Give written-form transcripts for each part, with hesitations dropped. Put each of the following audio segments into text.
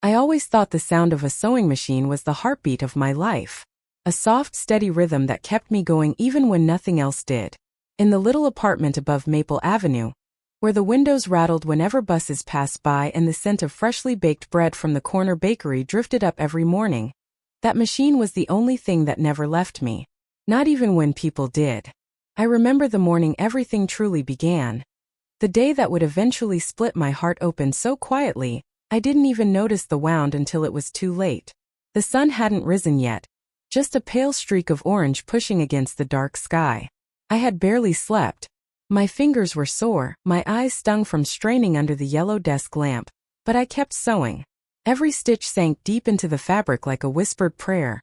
I always thought the sound of a sewing machine was the heartbeat of my life. A soft, steady rhythm that kept me going even when nothing else did. In the little apartment above Maple Avenue, where the windows rattled whenever buses passed by and the scent of freshly baked bread from the corner bakery drifted up every morning, that machine was the only thing that never left me. Not even when people did. I remember the morning everything truly began. The day that would eventually split my heart open so quietly, I didn't even notice the wound until it was too late. The sun hadn't risen yet, just a pale streak of orange pushing against the dark sky. I had barely slept. My fingers were sore, my eyes stung from straining under the yellow desk lamp, but I kept sewing. Every stitch sank deep into the fabric like a whispered prayer.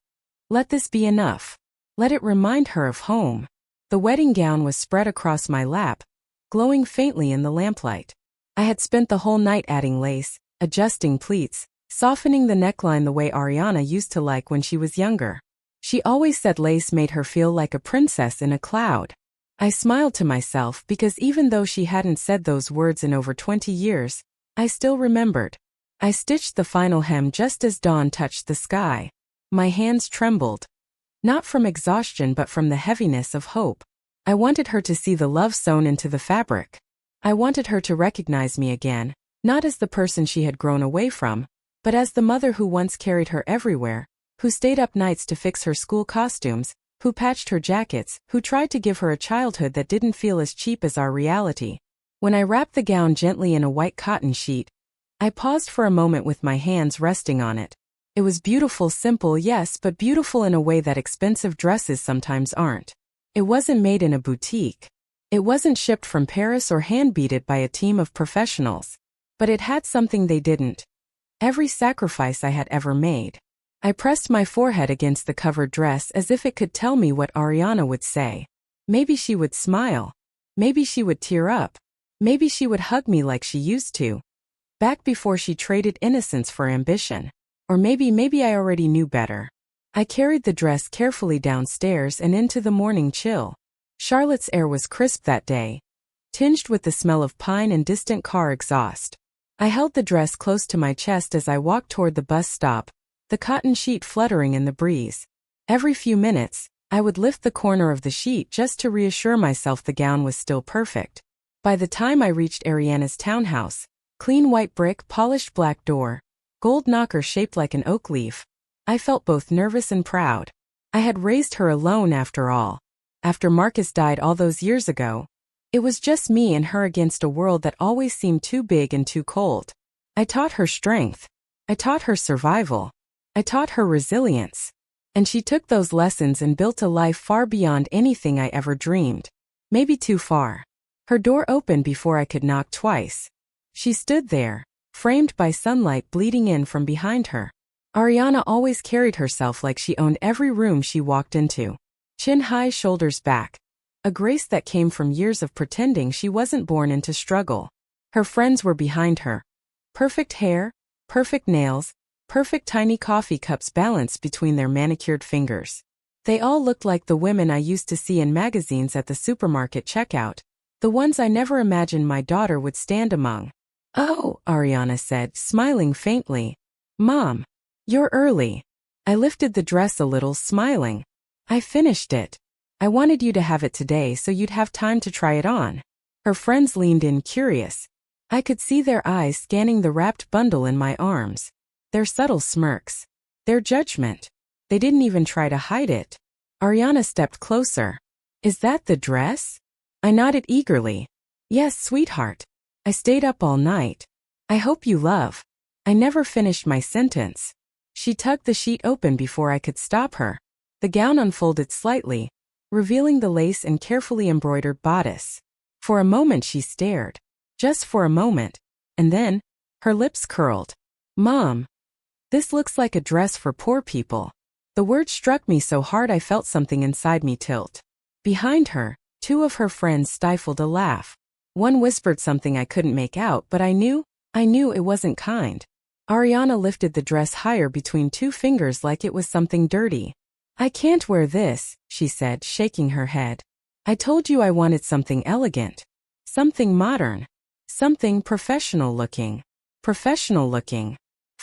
Let this be enough. Let it remind her of home. The wedding gown was spread across my lap, glowing faintly in the lamplight. I had spent the whole night adding lace, adjusting pleats, softening the neckline the way Ariana used to like when she was younger. She always said lace made her feel like a princess in a cloud. I smiled to myself because even though she hadn't said those words in over 20 years, I still remembered. I stitched the final hem just as dawn touched the sky. My hands trembled. Not from exhaustion but from the heaviness of hope. I wanted her to see the love sewn into the fabric. I wanted her to recognize me again, not as the person she had grown away from, but as the mother who once carried her everywhere, who stayed up nights to fix her school costumes, who patched her jackets, who tried to give her a childhood that didn't feel as cheap as our reality. When I wrapped the gown gently in a white cotton sheet, I paused for a moment with my hands resting on it. It was beautiful, simple, yes, but beautiful in a way that expensive dresses sometimes aren't. It wasn't made in a boutique. It wasn't shipped from Paris or hand-beaded by a team of professionals. But it had something they didn't. Every sacrifice I had ever made. I pressed my forehead against the covered dress as if it could tell me what Ariana would say. Maybe she would smile. Maybe she would tear up. Maybe she would hug me like she used to. Back before she traded innocence for ambition. Or maybe I already knew better. I carried the dress carefully downstairs and into the morning chill. Charlotte's air was crisp that day, tinged with the smell of pine and distant car exhaust. I held the dress close to my chest as I walked toward the bus stop, the cotton sheet fluttering in the breeze. Every few minutes, I would lift the corner of the sheet just to reassure myself the gown was still perfect. By the time I reached Ariana's townhouse, clean white brick, polished black door, gold knocker shaped like an oak leaf, I felt both nervous and proud. I had raised her alone after all. After Marcus died all those years ago, it was just me and her against a world that always seemed too big and too cold. I taught her strength. I taught her survival. I taught her resilience. And she took those lessons and built a life far beyond anything I ever dreamed. Maybe too far. Her door opened before I could knock twice. She stood there, framed by sunlight bleeding in from behind her. Ariana always carried herself like she owned every room she walked into. Chin high, shoulders back. A grace that came from years of pretending she wasn't born into struggle. Her friends were behind her. Perfect hair, perfect nails, perfect tiny coffee cups balanced between their manicured fingers. They all looked like the women I used to see in magazines at the supermarket checkout, the ones I never imagined my daughter would stand among. "Oh," Ariana said, smiling faintly. "Mom, you're early." I lifted the dress a little, smiling. "I finished it. I wanted you to have it today so you'd have time to try it on." Her friends leaned in, curious. I could see their eyes scanning the wrapped bundle in my arms. Their subtle smirks. Their judgment. They didn't even try to hide it. Ariana stepped closer. "Is that the dress?" I nodded eagerly. "Yes, sweetheart. I stayed up all night. I hope you love." I never finished my sentence. She tugged the sheet open before I could stop her. The gown unfolded slightly, revealing the lace and carefully embroidered bodice. For a moment she stared. Just for a moment. And then, her lips curled. "Mom, this looks like a dress for poor people." The word struck me so hard I felt something inside me tilt. Behind her, two of her friends stifled a laugh. One whispered something I couldn't make out, but I knew it wasn't kind. Ariana lifted the dress higher between two fingers like it was something dirty. "I can't wear this," she said, shaking her head. "I told you I wanted something elegant. Something modern. Something professional looking." Professional looking.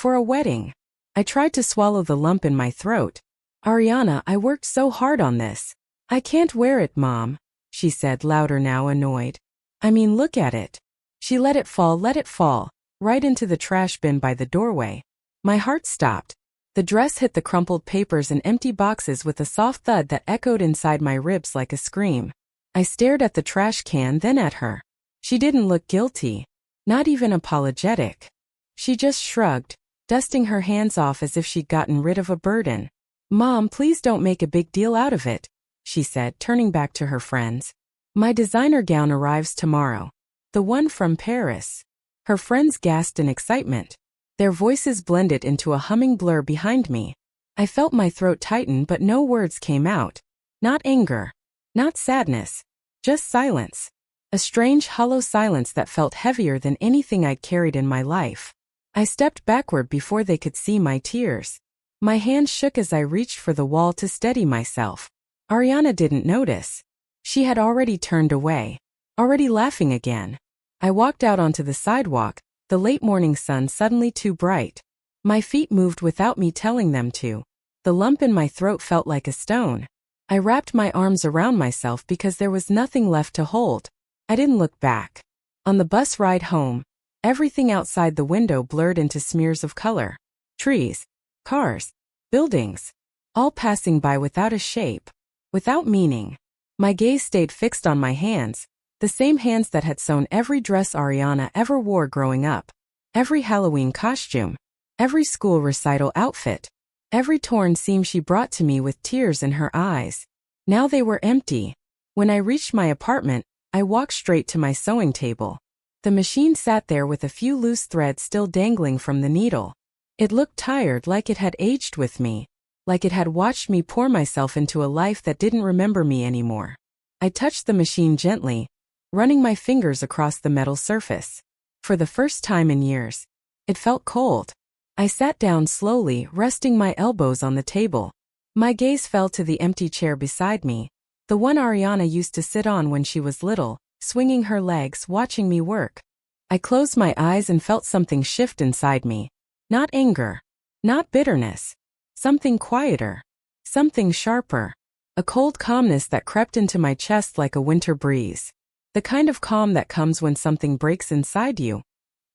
For a wedding. I tried to swallow the lump in my throat. Ariana, I worked so hard on this. I can't wear it, Mom, she said, louder now, annoyed. I mean, look at it. She let it fall, right into the trash bin by the doorway. My heart stopped. The dress hit the crumpled papers and empty boxes with a soft thud that echoed inside my ribs like a scream. I stared at the trash can, then at her. She didn't look guilty. Not even apologetic. She just shrugged, dusting her hands off as if she'd gotten rid of a burden. Mom, please don't make a big deal out of it, she said, turning back to her friends. My designer gown arrives tomorrow. The one from Paris. Her friends gasped in excitement. Their voices blended into a humming blur behind me. I felt my throat tighten, but no words came out. Not anger. Not sadness. Just silence. A strange, hollow silence that felt heavier than anything I'd carried in my life. I stepped backward before they could see my tears. My hands shook as I reached for the wall to steady myself. Ariana didn't notice. She had already turned away. Already laughing again. I walked out onto the sidewalk, the late morning sun suddenly too bright. My feet moved without me telling them to. The lump in my throat felt like a stone. I wrapped my arms around myself because there was nothing left to hold. I didn't look back. On the bus ride home, everything outside the window blurred into smears of color. Trees, cars, buildings, all passing by without a shape, without meaning. My gaze stayed fixed on my hands, the same hands that had sewn every dress Ariana ever wore growing up, every Halloween costume, every school recital outfit, every torn seam she brought to me with tears in her eyes. Now they were empty. When I reached my apartment, I walked straight to my sewing table. The machine sat there with a few loose threads still dangling from the needle. It looked tired, like it had aged with me, like it had watched me pour myself into a life that didn't remember me anymore. I touched the machine gently, running my fingers across the metal surface. For the first time in years, it felt cold. I sat down slowly, resting my elbows on the table. My gaze fell to the empty chair beside me, the one Ariana used to sit on when she was little, swinging her legs, watching me work. I closed my eyes and felt something shift inside me. Not anger. Not bitterness. Something quieter. Something sharper. A cold calmness that crept into my chest like a winter breeze. The kind of calm that comes when something breaks inside you,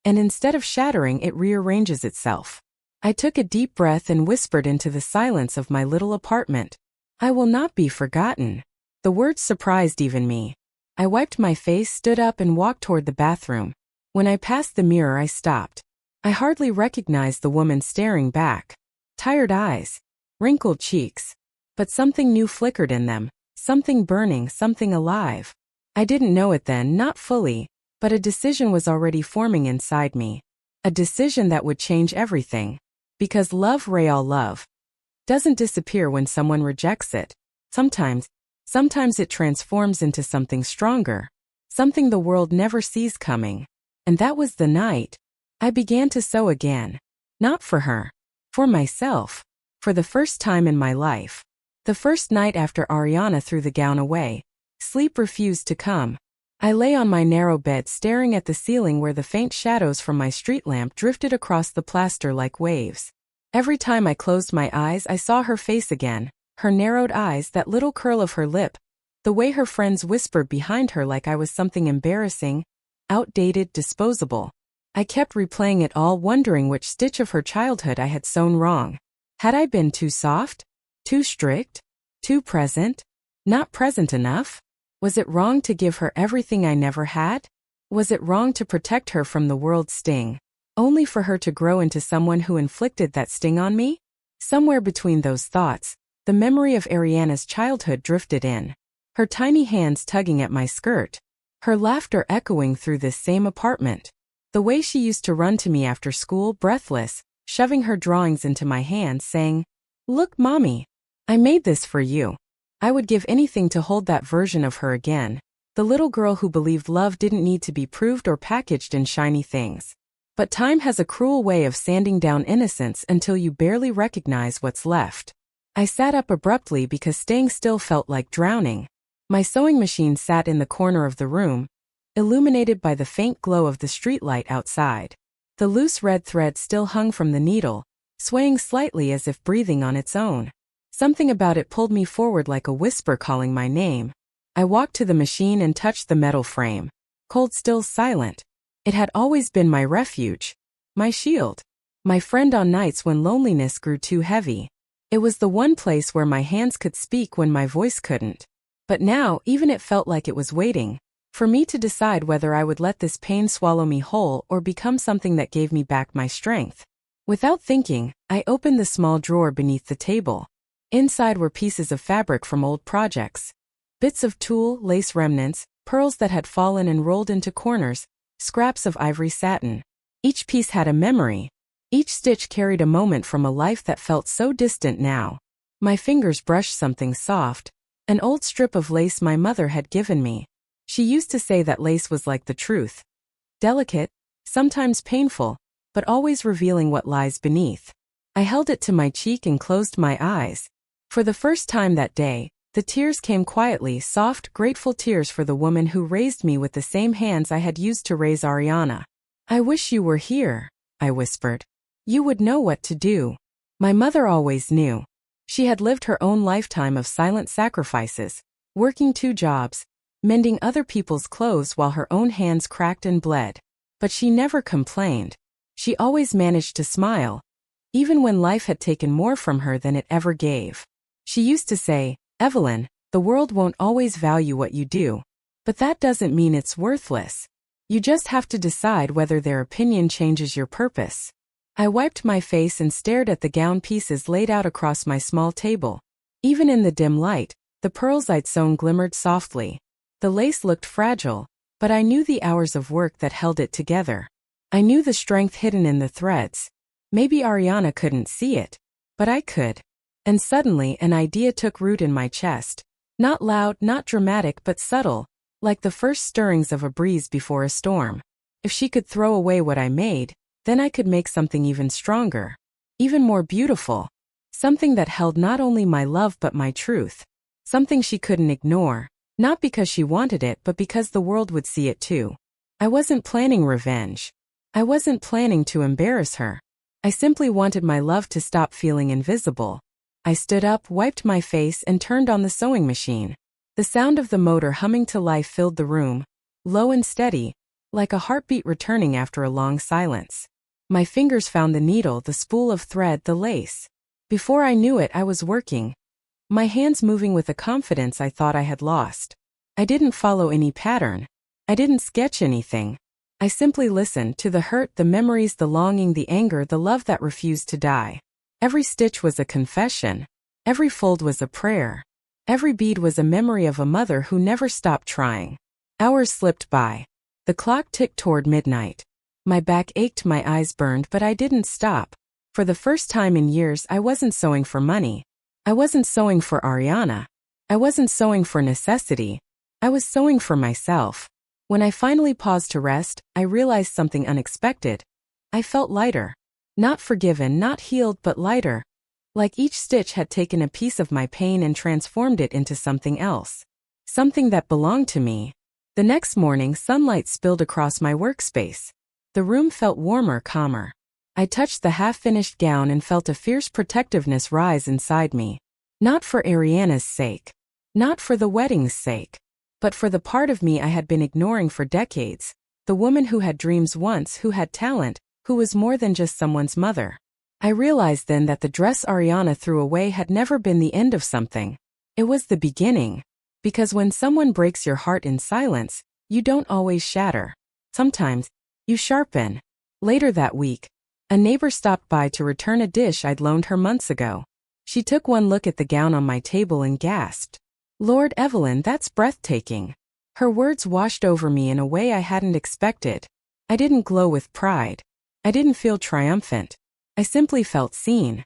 and instead of shattering, it rearranges itself. I took a deep breath and whispered into the silence of my little apartment. I will not be forgotten. The words surprised even me. I wiped my face, stood up, and walked toward the bathroom. When I passed the mirror, I stopped. I hardly recognized the woman staring back. Tired eyes. Wrinkled cheeks. But something new flickered in them. Something burning, something alive. I didn't know it then, not fully, but a decision was already forming inside me. A decision that would change everything. Because love, real love, doesn't disappear when someone rejects it. Sometimes it transforms into something stronger. Something the world never sees coming. And that was the night I began to sew again. Not for her. For myself. For the first time in my life. The first night after Ariana threw the gown away, sleep refused to come. I lay on my narrow bed staring at the ceiling where the faint shadows from my street lamp drifted across the plaster like waves. Every time I closed my eyes, I saw her face again, her narrowed eyes, that little curl of her lip, the way her friends whispered behind her like I was something embarrassing, outdated, disposable. I kept replaying it all, wondering which stitch of her childhood I had sewn wrong. Had I been too soft? Too strict? Too present? Not present enough? Was it wrong to give her everything I never had? Was it wrong to protect her from the world's sting, only for her to grow into someone who inflicted that sting on me? Somewhere between those thoughts, the memory of Ariana's childhood drifted in. Her tiny hands tugging at my skirt. Her laughter echoing through this same apartment. The way she used to run to me after school, breathless, shoving her drawings into my hands, saying, "Look, Mommy, I made this for you." I would give anything to hold that version of her again, the little girl who believed love didn't need to be proved or packaged in shiny things. But time has a cruel way of sanding down innocence until you barely recognize what's left. I sat up abruptly because staying still felt like drowning. My sewing machine sat in the corner of the room, illuminated by the faint glow of the streetlight outside. The loose red thread still hung from the needle, swaying slightly as if breathing on its own. Something about it pulled me forward like a whisper calling my name. I walked to the machine and touched the metal frame. Cold, still, silent. It had always been my refuge. My shield. My friend on nights when loneliness grew too heavy. It was the one place where my hands could speak when my voice couldn't. But now, even it felt like it was waiting for me to decide whether I would let this pain swallow me whole or become something that gave me back my strength. Without thinking, I opened the small drawer beneath the table. Inside were pieces of fabric from old projects. Bits of tulle, lace remnants, pearls that had fallen and rolled into corners, scraps of ivory satin. Each piece had a memory. Each stitch carried a moment from a life that felt so distant now. My fingers brushed something soft, an old strip of lace my mother had given me. She used to say that lace was like the truth. Delicate, sometimes painful, but always revealing what lies beneath. I held it to my cheek and closed my eyes. For the first time that day, the tears came quietly, soft, grateful tears for the woman who raised me with the same hands I had used to raise Ariana. "I wish you were here," I whispered. "You would know what to do." My mother always knew. She had lived her own lifetime of silent sacrifices, working 2 jobs, mending other people's clothes while her own hands cracked and bled. But she never complained. She always managed to smile, even when life had taken more from her than it ever gave. She used to say, "Evelyn, the world won't always value what you do. But that doesn't mean it's worthless. You just have to decide whether their opinion changes your purpose." I wiped my face and stared at the gown pieces laid out across my small table. Even in the dim light, the pearls I'd sewn glimmered softly. The lace looked fragile, but I knew the hours of work that held it together. I knew the strength hidden in the threads. Maybe Ariana couldn't see it, but I could. And suddenly an idea took root in my chest. Not loud, not dramatic, but subtle, like the first stirrings of a breeze before a storm. If she could throw away what I made, then I could make something even stronger, even more beautiful. Something that held not only my love but my truth. Something she couldn't ignore. Not because she wanted it, but because the world would see it too. I wasn't planning revenge. I wasn't planning to embarrass her. I simply wanted my love to stop feeling invisible. I stood up, wiped my face, and turned on the sewing machine. The sound of the motor humming to life filled the room, low and steady, like a heartbeat returning after a long silence. My fingers found the needle, the spool of thread, the lace. Before I knew it, I was working, my hands moving with a confidence I thought I had lost. I didn't follow any pattern. I didn't sketch anything. I simply listened to the hurt, the memories, the longing, the anger, the love that refused to die. Every stitch was a confession. Every fold was a prayer. Every bead was a memory of a mother who never stopped trying. Hours slipped by. The clock ticked toward midnight. My back ached, my eyes burned, but I didn't stop. For the first time in years, I wasn't sewing for money. I wasn't sewing for Ariana. I wasn't sewing for necessity. I was sewing for myself. When I finally paused to rest, I realized something unexpected. I felt lighter. Not forgiven, not healed, but lighter. Like each stitch had taken a piece of my pain and transformed it into something else. Something that belonged to me. The next morning, sunlight spilled across my workspace. The room felt warmer, calmer. I touched the half-finished gown and felt a fierce protectiveness rise inside me. Not for Ariana's sake. Not for the wedding's sake. But for the part of me I had been ignoring for decades. The woman who had dreams once, who had talent, who was more than just someone's mother. I realized then that the dress Ariana threw away had never been the end of something. It was the beginning. Because when someone breaks your heart in silence, you don't always shatter. Sometimes, you sharpen. Later that week, a neighbor stopped by to return a dish I'd loaned her months ago. She took one look at the gown on my table and gasped. "Lord, Evelyn, that's breathtaking." Her words washed over me in a way I hadn't expected. I didn't glow with pride. I didn't feel triumphant. I simply felt seen.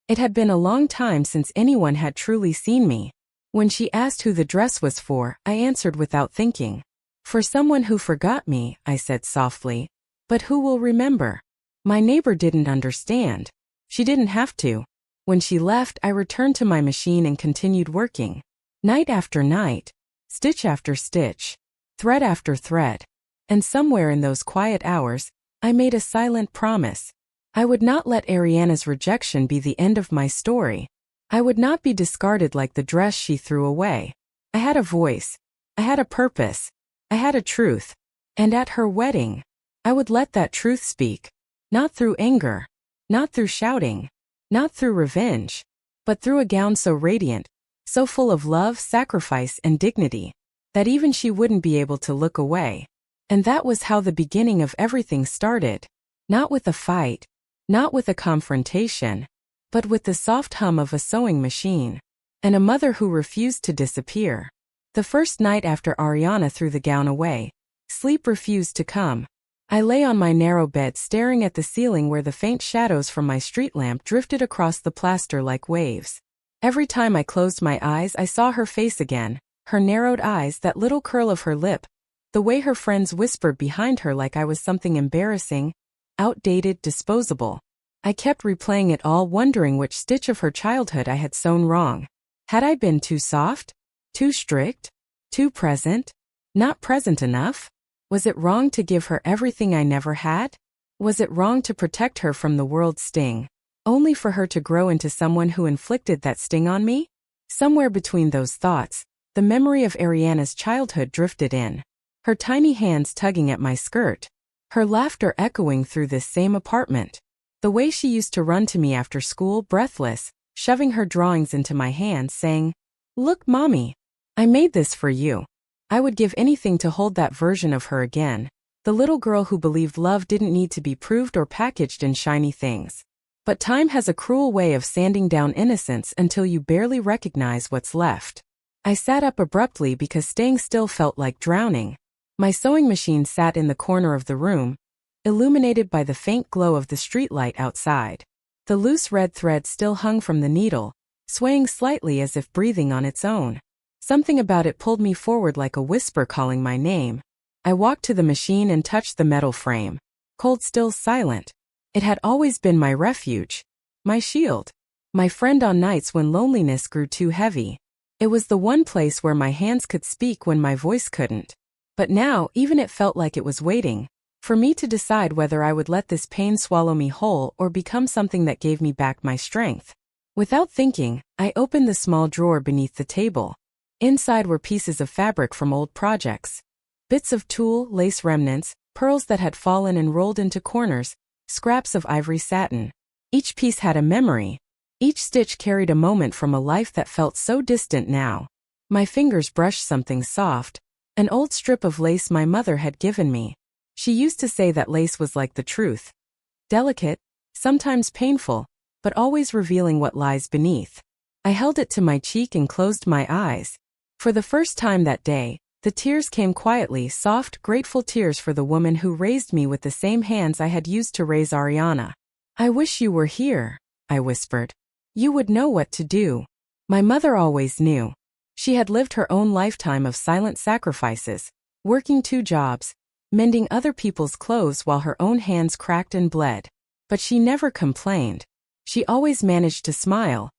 It had been a long time since anyone had truly seen me. When she asked who the dress was for, I answered without thinking. "For someone who forgot me," I said softly. "But who will remember?" My neighbor didn't understand. She didn't have to. When she left, I returned to my machine and continued working. Night after night, stitch after stitch, thread after thread. And somewhere in those quiet hours, I made a silent promise. I would not let Ariana's rejection be the end of my story. I would not be discarded like the dress she threw away. I had a voice. I had a purpose. I had a truth. And at her wedding, I would let that truth speak. Not through anger. Not through shouting. Not through revenge. But through a gown so radiant, so full of love, sacrifice, and dignity, that even she wouldn't be able to look away. And that was how the beginning of everything started. Not with a fight. Not with a confrontation. But with the soft hum of a sewing machine. And a mother who refused to disappear. The first night after Ariana threw the gown away, sleep refused to come. I lay on my narrow bed staring at the ceiling where the faint shadows from my street lamp drifted across the plaster like waves. Every time I closed my eyes I saw her face again, her narrowed eyes, that little curl of her lip, the way her friends whispered behind her like I was something embarrassing, outdated, disposable. I kept replaying it all, wondering which stitch of her childhood I had sewn wrong. Had I been too soft? Too strict? Too present? Not present enough? Was it wrong to give her everything I never had? Was it wrong to protect her from the world's sting, only for her to grow into someone who inflicted that sting on me? Somewhere between those thoughts, the memory of Ariana's childhood drifted in. Her tiny hands tugging at my skirt. Her laughter echoing through this same apartment. The way she used to run to me after school, breathless, shoving her drawings into my hands, saying, "Look, Mommy, I made this for you." I would give anything to hold that version of her again. The little girl who believed love didn't need to be proved or packaged in shiny things. But time has a cruel way of sanding down innocence until you barely recognize what's left. I sat up abruptly because staying still felt like drowning. My sewing machine sat in the corner of the room, illuminated by the faint glow of the streetlight outside. The loose red thread still hung from the needle, swaying slightly as if breathing on its own. Something about it pulled me forward like a whisper calling my name. I walked to the machine and touched the metal frame. Cold, still, silent. It had always been my refuge. My shield. My friend on nights when loneliness grew too heavy. It was the one place where my hands could speak when my voice couldn't. But now, even it felt like it was waiting for me to decide whether I would let this pain swallow me whole or become something that gave me back my strength. Without thinking, I opened the small drawer beneath the table. Inside were pieces of fabric from old projects. Bits of tulle, lace remnants, pearls that had fallen and rolled into corners, scraps of ivory satin. Each piece had a memory. Each stitch carried a moment from a life that felt so distant now. My fingers brushed something soft, an old strip of lace my mother had given me. She used to say that lace was like the truth. Delicate, sometimes painful, but always revealing what lies beneath. I held it to my cheek and closed my eyes. For the first time that day, the tears came quietly, soft, grateful tears for the woman who raised me with the same hands I had used to raise Ariana. "I wish you were here," I whispered. "You would know what to do." My mother always knew. She had lived her own lifetime of silent sacrifices, working 2 jobs, mending other people's clothes while her own hands cracked and bled. But she never complained. She always managed to smile,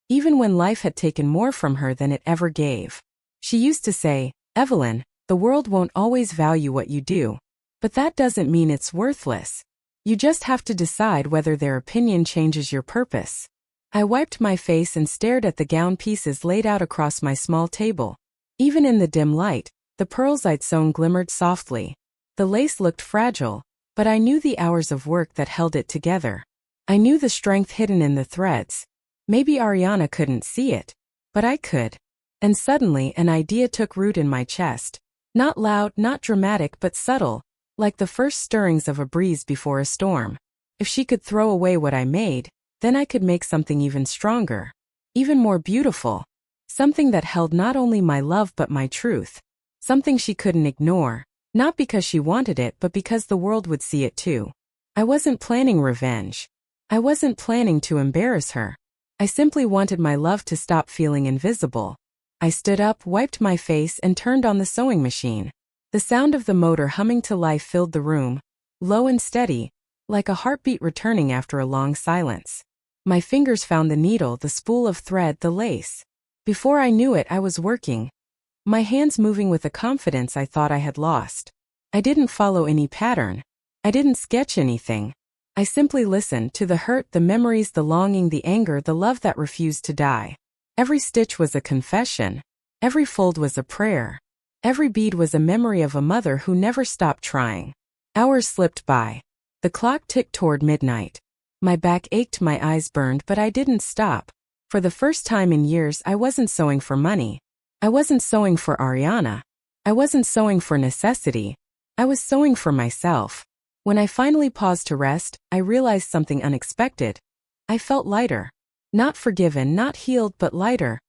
even when life had taken more from her than it ever gave. She used to say, "Evelyn, the world won't always value what you do. But that doesn't mean it's worthless. You just have to decide whether their opinion changes your purpose." I wiped my face and stared at the gown pieces laid out across my small table. Even in the dim light, the pearls I'd sewn glimmered softly. The lace looked fragile, but I knew the hours of work that held it together. I knew the strength hidden in the threads. Maybe Ariana couldn't see it, but I could. And suddenly an idea took root in my chest. Not loud, not dramatic, but subtle, like the first stirrings of a breeze before a storm. If she could throw away what I made, then I could make something even stronger, even more beautiful. Something that held not only my love but my truth. Something she couldn't ignore, not because she wanted it but because the world would see it too. I wasn't planning revenge. I wasn't planning to embarrass her. I simply wanted my love to stop feeling invisible. I stood up, wiped my face, and turned on the sewing machine. The sound of the motor humming to life filled the room, low and steady, like a heartbeat returning after a long silence. My fingers found the needle, the spool of thread, the lace. Before I knew it, I was working, my hands moving with a confidence I thought I had lost. I didn't follow any pattern. I didn't sketch anything. I simply listened to the hurt, the memories, the longing, the anger, the love that refused to die. Every stitch was a confession. Every fold was a prayer. Every bead was a memory of a mother who never stopped trying. Hours slipped by. The clock ticked toward midnight. My back ached, my eyes burned, but I didn't stop. For the first time in years, I wasn't sewing for money. I wasn't sewing for Ariana. I wasn't sewing for necessity. I was sewing for myself. When I finally paused to rest, I realized something unexpected. I felt lighter. Not forgiven, not healed, but lighter.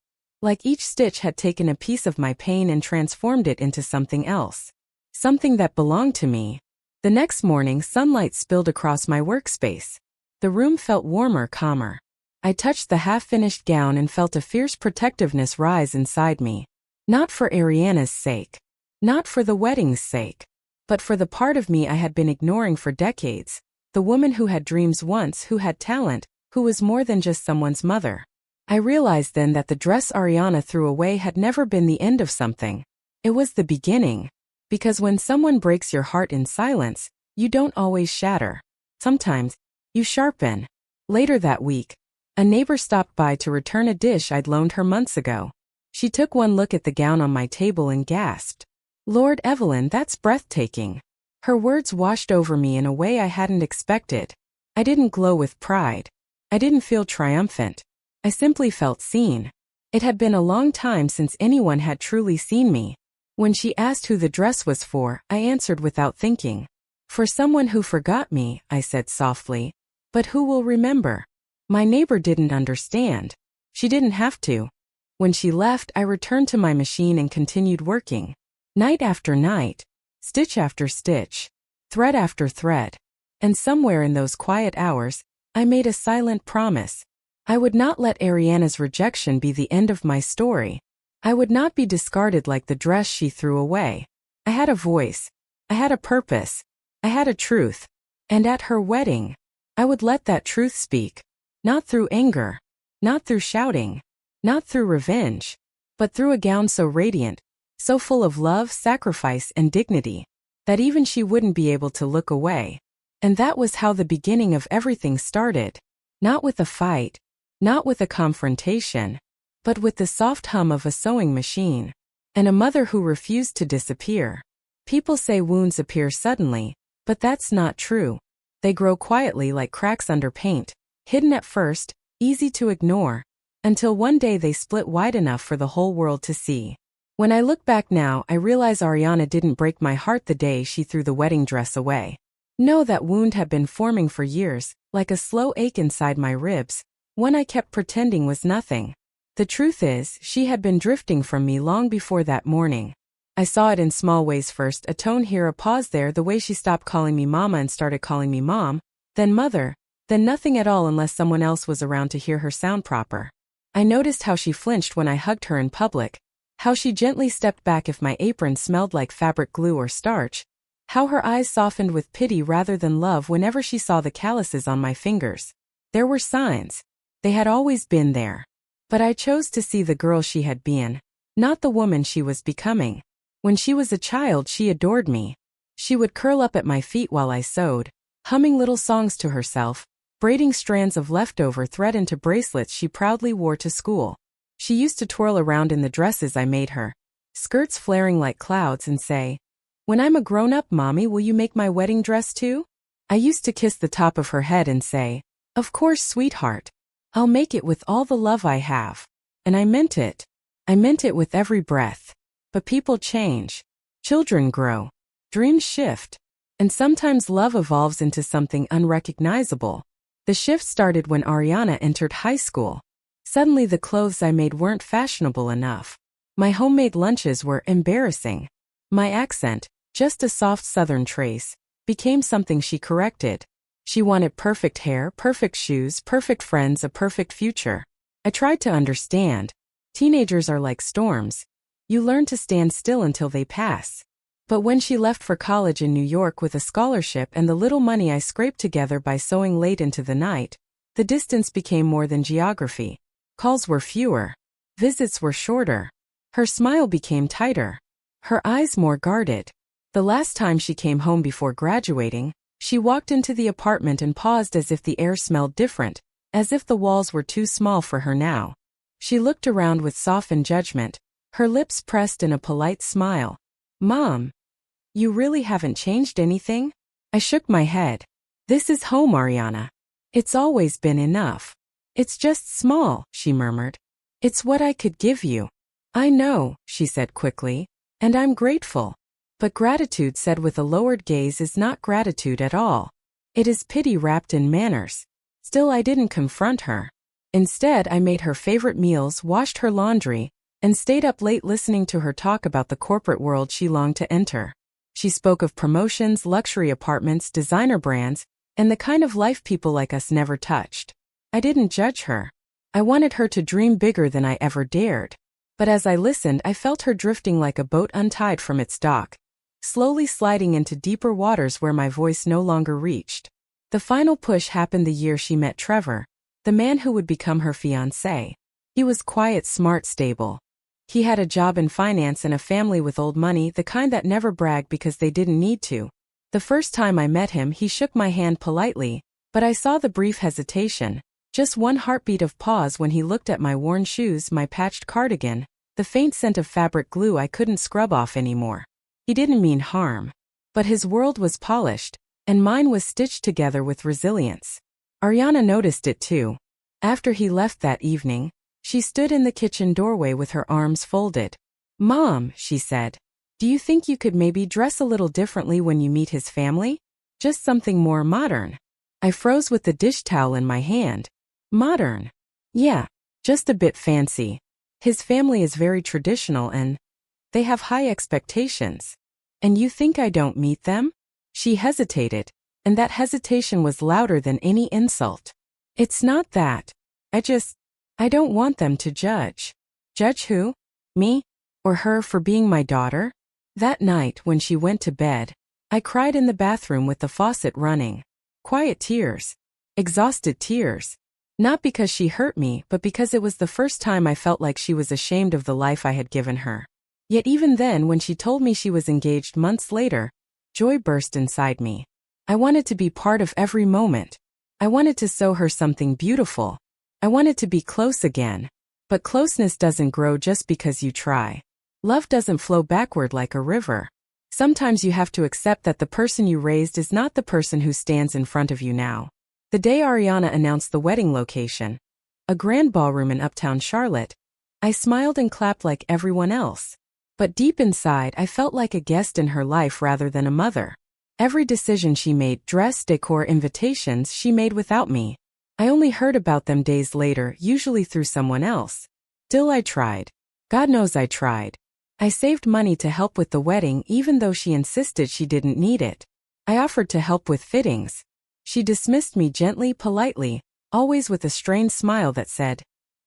Like each stitch had taken a piece of my pain and transformed it into something else. Something that belonged to me. The next morning, sunlight spilled across my workspace. The room felt warmer, calmer. I touched the half-finished gown and felt a fierce protectiveness rise inside me. Not for Ariana's sake. Not for the wedding's sake. But for the part of me I had been ignoring for decades. The woman who had dreams once, who had talent, who was more than just someone's mother. I realized then that the dress Ariana threw away had never been the end of something. It was the beginning. Because when someone breaks your heart in silence, you don't always shatter. Sometimes, you sharpen. Later that week, a neighbor stopped by to return a dish I'd loaned her months ago. She took one look at the gown on my table and gasped. "Lord Evelyn, that's breathtaking." Her words washed over me in a way I hadn't expected. I didn't glow with pride. I didn't feel triumphant. I simply felt seen. It had been a long time since anyone had truly seen me. When she asked who the dress was for, I answered without thinking. "For someone who forgot me," I said softly. "But who will remember?" My neighbor didn't understand. She didn't have to. When she left, I returned to my machine and continued working. Night after night, stitch after stitch, thread after thread. And somewhere in those quiet hours, I made a silent promise. I would not let Ariana's rejection be the end of my story. I would not be discarded like the dress she threw away. I had a voice. I had a purpose. I had a truth. And at her wedding, I would let that truth speak. Not through anger. Not through shouting. Not through revenge. But through a gown so radiant, so full of love, sacrifice, and dignity, that even she wouldn't be able to look away. And that was how the beginning of everything started. Not with a fight. Not with a confrontation. But with the soft hum of a sewing machine. And a mother who refused to disappear. People say wounds appear suddenly, but that's not true. They grow quietly like cracks under paint, hidden at first, easy to ignore, until one day they split wide enough for the whole world to see. When I look back now, I realize Ariana didn't break my heart the day she threw the wedding dress away. No, that wound had been forming for years, like a slow ache inside my ribs, one I kept pretending was nothing. The truth is, she had been drifting from me long before that morning. I saw it in small ways first, a tone here, a pause there, the way she stopped calling me mama and started calling me mom, then mother, then nothing at all unless someone else was around to hear her sound proper. I noticed how she flinched when I hugged her in public, how she gently stepped back if my apron smelled like fabric glue or starch, how her eyes softened with pity rather than love whenever she saw the calluses on my fingers. There were signs. They had always been there. But I chose to see the girl she had been, not the woman she was becoming. When she was a child, she adored me. She would curl up at my feet while I sewed, humming little songs to herself, braiding strands of leftover thread into bracelets she proudly wore to school. She used to twirl around in the dresses I made her, skirts flaring like clouds, and say, "When I'm a grown-up, Mommy, will you make my wedding dress too?" I used to kiss the top of her head and say, "Of course, sweetheart. I'll make it with all the love I have." And I meant it. I meant it with every breath. But people change. Children grow. Dreams shift. And sometimes love evolves into something unrecognizable. The shift started when Ariana entered high school. Suddenly the clothes I made weren't fashionable enough. My homemade lunches were embarrassing. My accent, just a soft southern trace, became something she corrected. She wanted perfect hair, perfect shoes, perfect friends, a perfect future. I tried to understand. Teenagers are like storms. You learn to stand still until they pass. But when she left for college in New York with a scholarship and the little money I scraped together by sewing late into the night, the distance became more than geography. Calls were fewer. Visits were shorter. Her smile became tighter. Her eyes more guarded. The last time she came home before graduating, She walked into the apartment and paused as if the air smelled different, as if the walls were too small for her now. She looked around with softened judgment, her lips pressed in a polite smile. Mom, you really haven't changed anything? I shook my head. This is home, Ariana. It's always been enough. It's just small, she murmured. It's what I could give you. I know, she said quickly, and I'm grateful. But gratitude said with a lowered gaze is not gratitude at all. It is pity wrapped in manners. Still, I didn't confront her. Instead, I made her favorite meals, washed her laundry, and stayed up late listening to her talk about the corporate world she longed to enter. She spoke of promotions, luxury apartments, designer brands, and the kind of life people like us never touched. I didn't judge her. I wanted her to dream bigger than I ever dared. But as I listened, I felt her drifting like a boat untied from its dock, slowly sliding into deeper waters where my voice no longer reached. The final push happened the year she met Trevor, the man who would become her fiancé. He was quiet, smart, stable. He had a job in finance and a family with old money, the kind that never bragged because they didn't need to. The first time I met him, he shook my hand politely, but I saw the brief hesitation, just one heartbeat of pause when he looked at my worn shoes, my patched cardigan, the faint scent of fabric glue I couldn't scrub off anymore. He didn't mean harm. But his world was polished, and mine was stitched together with resilience. Ariana noticed it too. After he left that evening, she stood in the kitchen doorway with her arms folded. Mom, she said, do you think you could maybe dress a little differently when you meet his family? Just something more modern. I froze with the dish towel in my hand. Modern? Yeah, just a bit fancy. His family is very traditional and they have high expectations. And you think I don't meet them? She hesitated, and that hesitation was louder than any insult. It's not that. I don't want them to judge. Judge who? Me? Or her for being my daughter? That night when she went to bed, I cried in the bathroom with the faucet running. Quiet tears. Exhausted tears. Not because she hurt me, but because it was the first time I felt like she was ashamed of the life I had given her. Yet even then, when she told me she was engaged months later, joy burst inside me. I wanted to be part of every moment. I wanted to show her something beautiful. I wanted to be close again. But closeness doesn't grow just because you try. Love doesn't flow backward like a river. Sometimes you have to accept that the person you raised is not the person who stands in front of you now. The day Ariana announced the wedding location, a grand ballroom in uptown Charlotte, I smiled and clapped like everyone else. But deep inside, I felt like a guest in her life rather than a mother. Every decision she made, dress, decor, invitations, she made without me. I only heard about them days later, usually through someone else. Still, I tried. God knows I tried. I saved money to help with the wedding even though she insisted she didn't need it. I offered to help with fittings. She dismissed me gently, politely, always with a strained smile that said,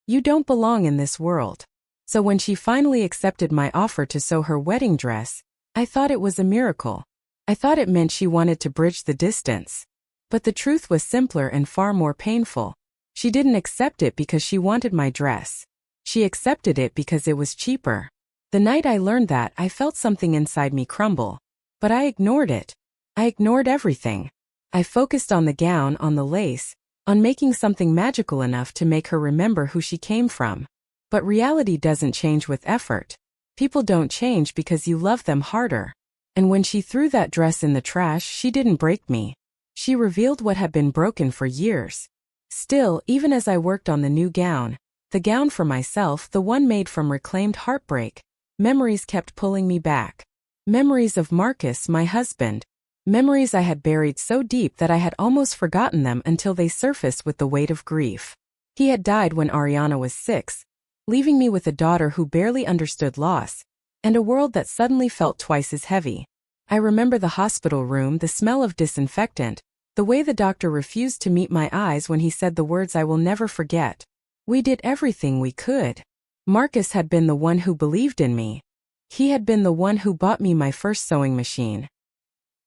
"You don't belong in this world." So when she finally accepted my offer to sew her wedding dress, I thought it was a miracle. I thought it meant she wanted to bridge the distance. But the truth was simpler and far more painful. She didn't accept it because she wanted my dress. She accepted it because it was cheaper. The night I learned that, I felt something inside me crumble. But I ignored it. I ignored everything. I focused on the gown, on the lace, on making something magical enough to make her remember who she came from. But reality doesn't change with effort. People don't change because you love them harder. And when she threw that dress in the trash, she didn't break me. She revealed what had been broken for years. Still, even as I worked on the new gown, the gown for myself, the one made from reclaimed heartbreak, memories kept pulling me back. Memories of Marcus, my husband. Memories I had buried so deep that I had almost forgotten them until they surfaced with the weight of grief. He had died when Ariana was 6, leaving me with a daughter who barely understood loss, and a world that suddenly felt twice as heavy. I remember the hospital room, the smell of disinfectant, the way the doctor refused to meet my eyes when he said the words I will never forget. We did everything we could. Marcus had been the one who believed in me. He had been the one who bought me my first sewing machine.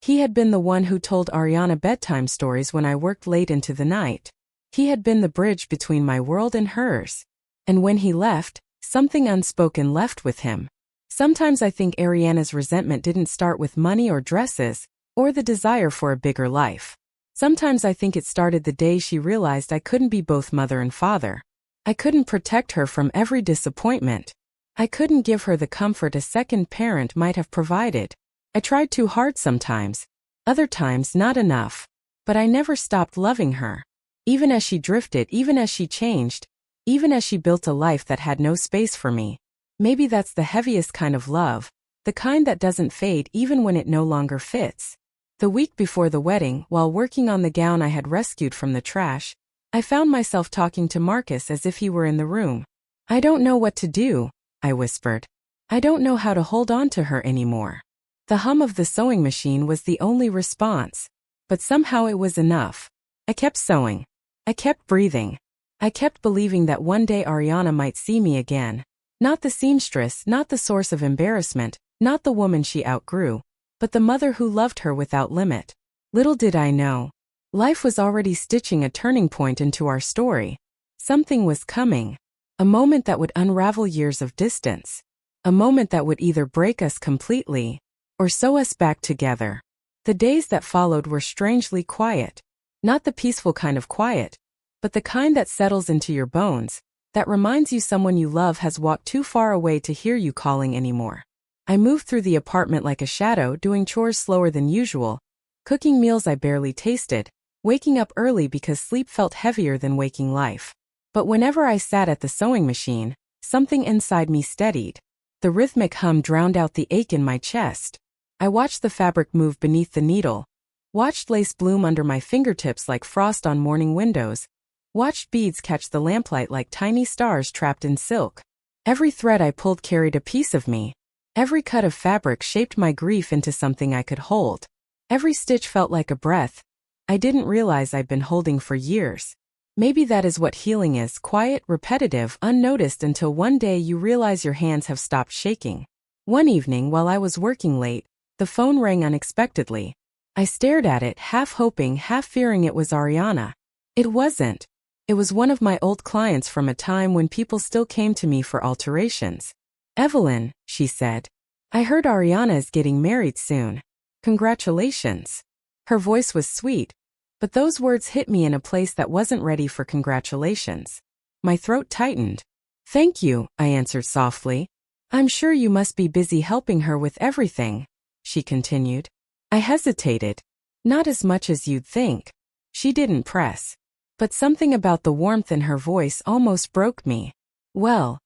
He had been the one who told Ariana bedtime stories when I worked late into the night. He had been the bridge between my world and hers. And when he left, something unspoken left with him. Sometimes I think Ariana's resentment didn't start with money or dresses, or the desire for a bigger life. Sometimes I think it started the day she realized I couldn't be both mother and father. I couldn't protect her from every disappointment. I couldn't give her the comfort a second parent might have provided. I tried too hard sometimes, other times not enough. But I never stopped loving her. Even as she drifted, even as she changed, even as she built a life that had no space for me. Maybe that's the heaviest kind of love, the kind that doesn't fade even when it no longer fits. The week before the wedding, while working on the gown I had rescued from the trash, I found myself talking to Marcus as if he were in the room. "I don't know what to do," I whispered. "I don't know how to hold on to her anymore." The hum of the sewing machine was the only response, but somehow it was enough. I kept sewing. I kept breathing. I kept believing that one day Ariana might see me again. Not the seamstress, not the source of embarrassment, not the woman she outgrew, but the mother who loved her without limit. Little did I know, life was already stitching a turning point into our story. Something was coming. A moment that would unravel years of distance. A moment that would either break us completely or sew us back together. The days that followed were strangely quiet. Not the peaceful kind of quiet, but the kind that settles into your bones, that reminds you someone you love has walked too far away to hear you calling anymore. I moved through the apartment like a shadow, doing chores slower than usual, cooking meals I barely tasted, waking up early because sleep felt heavier than waking life. But whenever I sat at the sewing machine, something inside me steadied. The rhythmic hum drowned out the ache in my chest. I watched the fabric move beneath the needle, watched lace bloom under my fingertips like frost on morning windows, watched beads catch the lamplight like tiny stars trapped in silk. Every thread I pulled carried a piece of me. Every cut of fabric shaped my grief into something I could hold. Every stitch felt like a breath I didn't realize I'd been holding for years. Maybe that is what healing is, quiet, repetitive, unnoticed until one day you realize your hands have stopped shaking. One evening while I was working late, the phone rang unexpectedly. I stared at it, half hoping, half fearing it was Ariana. It wasn't. It was one of my old clients from a time when people still came to me for alterations. "Evelyn," she said, "I heard Ariana is getting married soon. Congratulations." Her voice was sweet, but those words hit me in a place that wasn't ready for congratulations. My throat tightened. "Thank you," I answered softly. "I'm sure you must be busy helping her with everything," she continued. I hesitated. "Not as much as you'd think." She didn't press. But something about the warmth in her voice almost broke me. "Well,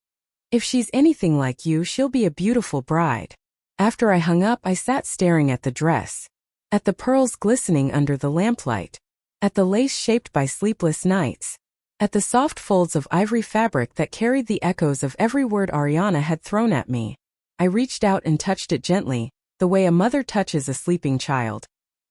if she's anything like you, she'll be a beautiful bride." After I hung up, I sat staring at the dress, at the pearls glistening under the lamplight, at the lace shaped by sleepless nights, at the soft folds of ivory fabric that carried the echoes of every word Ariana had thrown at me. I reached out and touched it gently, the way a mother touches a sleeping child.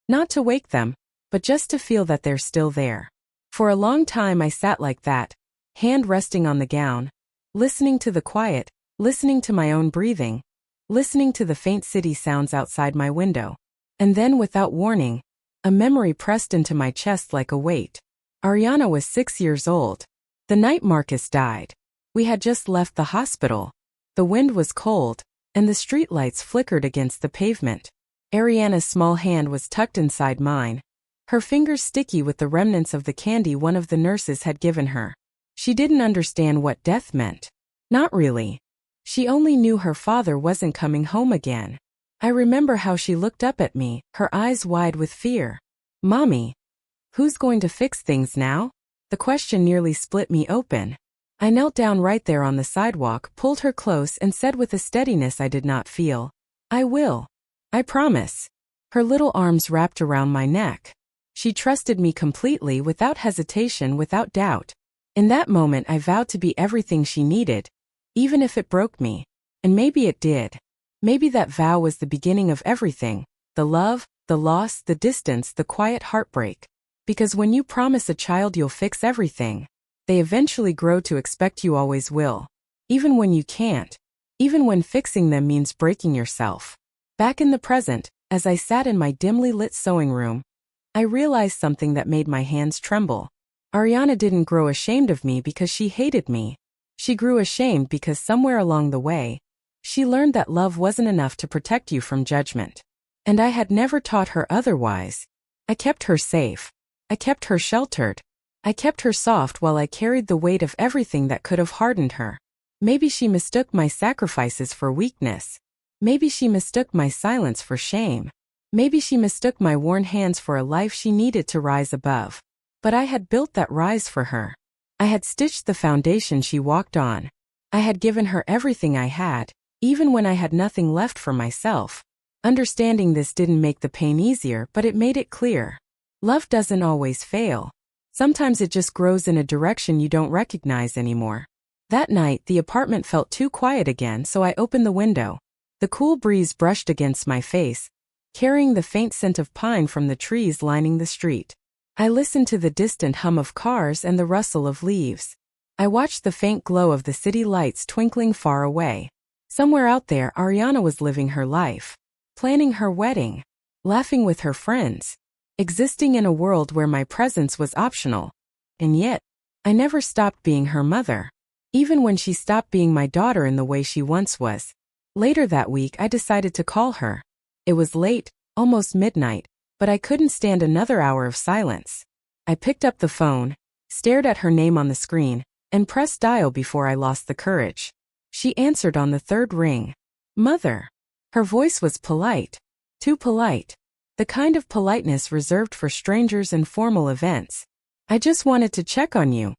Not to wake them, but just to feel that they're still there. For a long time I sat like that, hand resting on the gown, listening to the quiet, listening to my own breathing, listening to the faint city sounds outside my window. And then, without warning, a memory pressed into my chest like a weight. Ariana was 6 years old. The night Marcus died. We had just left the hospital. The wind was cold, and the streetlights flickered against the pavement. Ariana's small hand was tucked inside mine, her fingers sticky with the remnants of the candy one of the nurses had given her. She didn't understand what death meant. Not really. She only knew her father wasn't coming home again. I remember how she looked up at me, her eyes wide with fear. "Mommy, who's going to fix things now?" The question nearly split me open. I knelt down right there on the sidewalk, pulled her close, and said with a steadiness I did not feel, "I will. I promise." Her little arms wrapped around my neck. She trusted me completely, without hesitation, without doubt. In that moment I vowed to be everything she needed, even if it broke me. And maybe it did. Maybe that vow was the beginning of everything, the love, the loss, the distance, the quiet heartbreak. Because when you promise a child you'll fix everything, they eventually grow to expect you always will. Even when you can't. Even when fixing them means breaking yourself. Back in the present, as I sat in my dimly lit sewing room, I realized something that made my hands tremble. Ariana didn't grow ashamed of me because she hated me. She grew ashamed because somewhere along the way, she learned that love wasn't enough to protect you from judgment. And I had never taught her otherwise. I kept her safe. I kept her sheltered. I kept her soft while I carried the weight of everything that could have hardened her. Maybe she mistook my sacrifices for weakness. Maybe she mistook my silence for shame. Maybe she mistook my worn hands for a life she needed to rise above. But I had built that rise for her. I had stitched the foundation she walked on. I had given her everything I had, even when I had nothing left for myself. Understanding this didn't make the pain easier, but it made it clear. Love doesn't always fail. Sometimes it just grows in a direction you don't recognize anymore. That night, the apartment felt too quiet again, so I opened the window. The cool breeze brushed against my face, carrying the faint scent of pine from the trees lining the street. I listened to the distant hum of cars and the rustle of leaves. I watched the faint glow of the city lights twinkling far away. Somewhere out there, Ariana was living her life, planning her wedding, laughing with her friends, existing in a world where my presence was optional. And yet, I never stopped being her mother, even when she stopped being my daughter in the way she once was. Later that week, I decided to call her. It was late, almost midnight, but I couldn't stand another hour of silence. I picked up the phone, stared at her name on the screen, and pressed dial before I lost the courage. She answered on the third ring. Mother. Her voice was polite. Too polite. The kind of politeness reserved for strangers and formal events. I just wanted to check on you,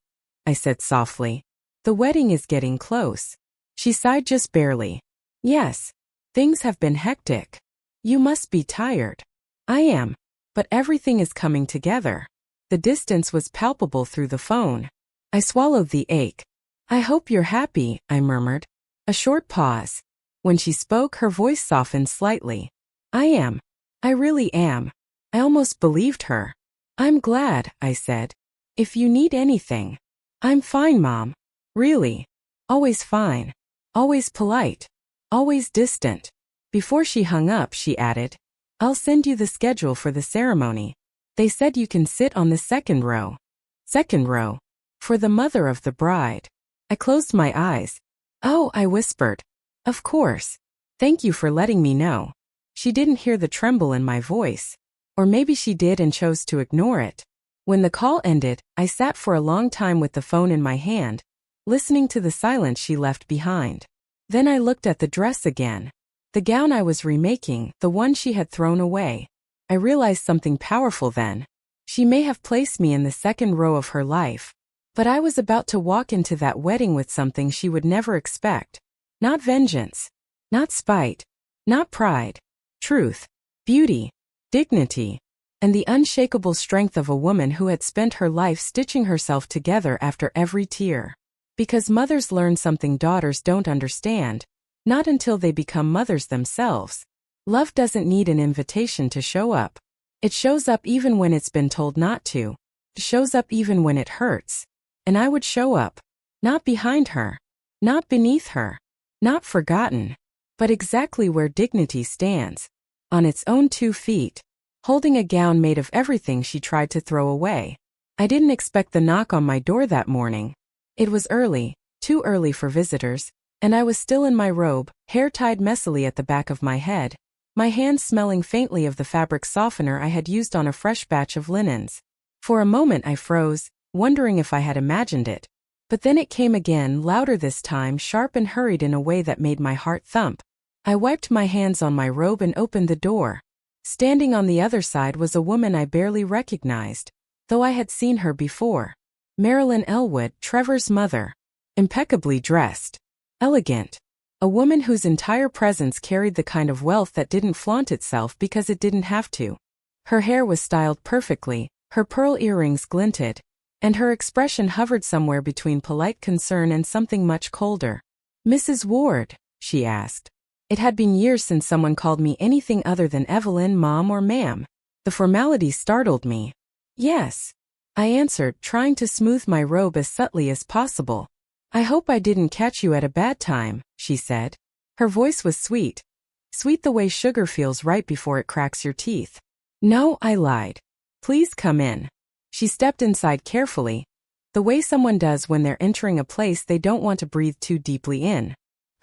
I said softly. The wedding is getting close. She sighed just barely. Yes. Things have been hectic. You must be tired. I am. But everything is coming together. The distance was palpable through the phone. I swallowed the ache. I hope you're happy, I murmured. A short pause. When she spoke, her voice softened slightly. I am. I really am. I almost believed her. I'm glad, I said. If you need anything. I'm fine, Mom. Really. Always fine. Always polite. Always distant. Before she hung up, she added, I'll send you the schedule for the ceremony. They said you can sit on the second row. Second row. For the mother of the bride. I closed my eyes. Oh, I whispered. Of course. Thank you for letting me know. She didn't hear the tremble in my voice. Or maybe she did and chose to ignore it. When the call ended, I sat for a long time with the phone in my hand, listening to the silence she left behind. Then I looked at the dress again. The gown I was remaking, the one she had thrown away. I realized something powerful then. She may have placed me in the second row of her life, but I was about to walk into that wedding with something she would never expect. Not vengeance. Not spite. Not pride. Truth. Beauty. Dignity. And the unshakable strength of a woman who had spent her life stitching herself together after every tear. Because mothers learn something daughters don't understand. Not until they become mothers themselves. Love doesn't need an invitation to show up. It shows up even when it's been told not to. It shows up even when it hurts. And I would show up. Not behind her. Not beneath her. Not forgotten. But exactly where dignity stands. On its own 2 feet. Holding a gown made of everything she tried to throw away. I didn't expect the knock on my door that morning. It was early, too early for visitors, and I was still in my robe, hair tied messily at the back of my head, my hands smelling faintly of the fabric softener I had used on a fresh batch of linens. For a moment I froze, wondering if I had imagined it. But then it came again, louder this time, sharp and hurried in a way that made my heart thump. I wiped my hands on my robe and opened the door. Standing on the other side was a woman I barely recognized, though I had seen her before. Marilyn Elwood, Trevor's mother. Impeccably dressed. Elegant. A woman whose entire presence carried the kind of wealth that didn't flaunt itself because it didn't have to. Her hair was styled perfectly, her pearl earrings glinted, and her expression hovered somewhere between polite concern and something much colder. Mrs. Ward, she asked. It had been years since someone called me anything other than Evelyn, Mom, or Ma'am. The formality startled me. Yes, I answered, trying to smooth my robe as subtly as possible. I hope I didn't catch you at a bad time, she said. Her voice was sweet. Sweet the way sugar feels right before it cracks your teeth. No, I lied. Please come in. She stepped inside carefully, the way someone does when they're entering a place they don't want to breathe too deeply in.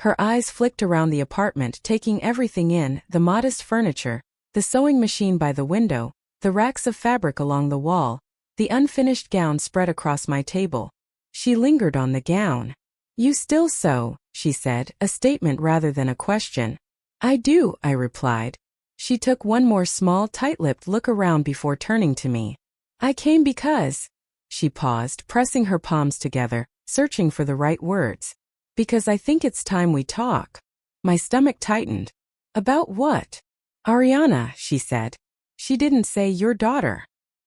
Her eyes flicked around the apartment, taking everything in, the modest furniture, The sewing machine by the window, the racks of fabric along the wall, the unfinished gown spread across my table. She lingered on the gown. "You still sew," she said, a statement rather than a question. "I do," I replied. She took one more small, tight-lipped look around before turning to me. "I came because—" She paused, pressing her palms together, searching for the right words. "Because I think it's time we talk." My stomach tightened. "About what?" "Ariana," she said. She didn't say your daughter.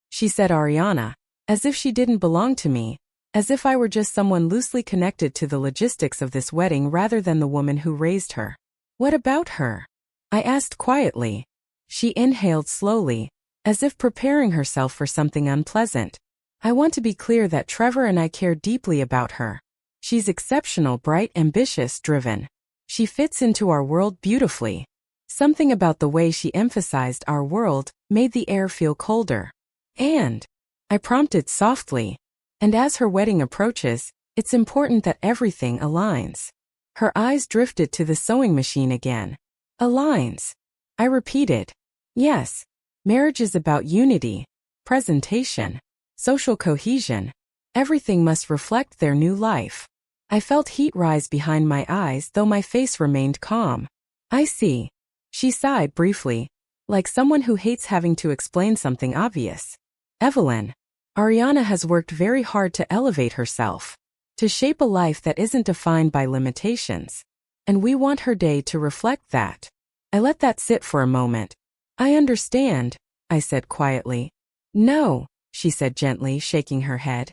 She said Ariana, as if she didn't belong to me, as if I were just someone loosely connected to the logistics of this wedding rather than the woman who raised her. "What about her?" I asked quietly. She inhaled slowly, as if preparing herself for something unpleasant. "I want to be clear that Trevor and I care deeply about her. She's exceptional, bright, ambitious, driven. She fits into our world beautifully." Something about the way she emphasized our world made the air feel colder. "And," I prompted softly, "and as her wedding approaches, it's important that everything aligns." Her eyes drifted to the sewing machine again. "Aligns," I repeated. "Yes. Marriage is about unity, presentation, social cohesion. Everything must reflect their new life." I felt heat rise behind my eyes, though my face remained calm. "I see." She sighed briefly, like someone who hates having to explain something obvious. "Evelyn, Ariana has worked very hard to elevate herself, to shape a life that isn't defined by limitations. And we want her day to reflect that." I let that sit for a moment. "I understand," I said quietly. "No," she said gently, shaking her head.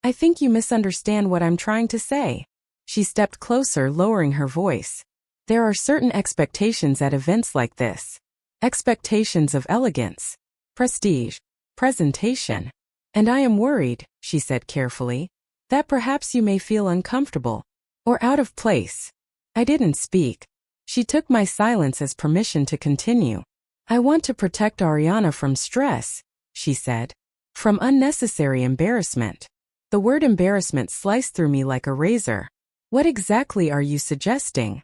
"I think you misunderstand what I'm trying to say." She stepped closer, lowering her voice. "There are certain expectations at events like this. Expectations of elegance, prestige, presentation. And I am worried," she said carefully, "that perhaps you may feel uncomfortable or out of place." I didn't speak. She took my silence as permission to continue. "I want to protect Ariana from stress," she said. "From unnecessary embarrassment." The word embarrassment sliced through me like a razor. "What exactly are you suggesting?"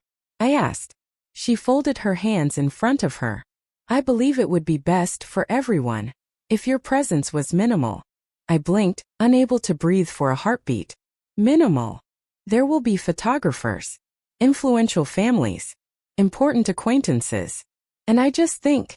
I asked. She folded her hands in front of her. "I believe it would be best for everyone if your presence was minimal." I blinked, unable to breathe for a heartbeat. "Minimal? There will be photographers, influential families, important acquaintances. And I just think—"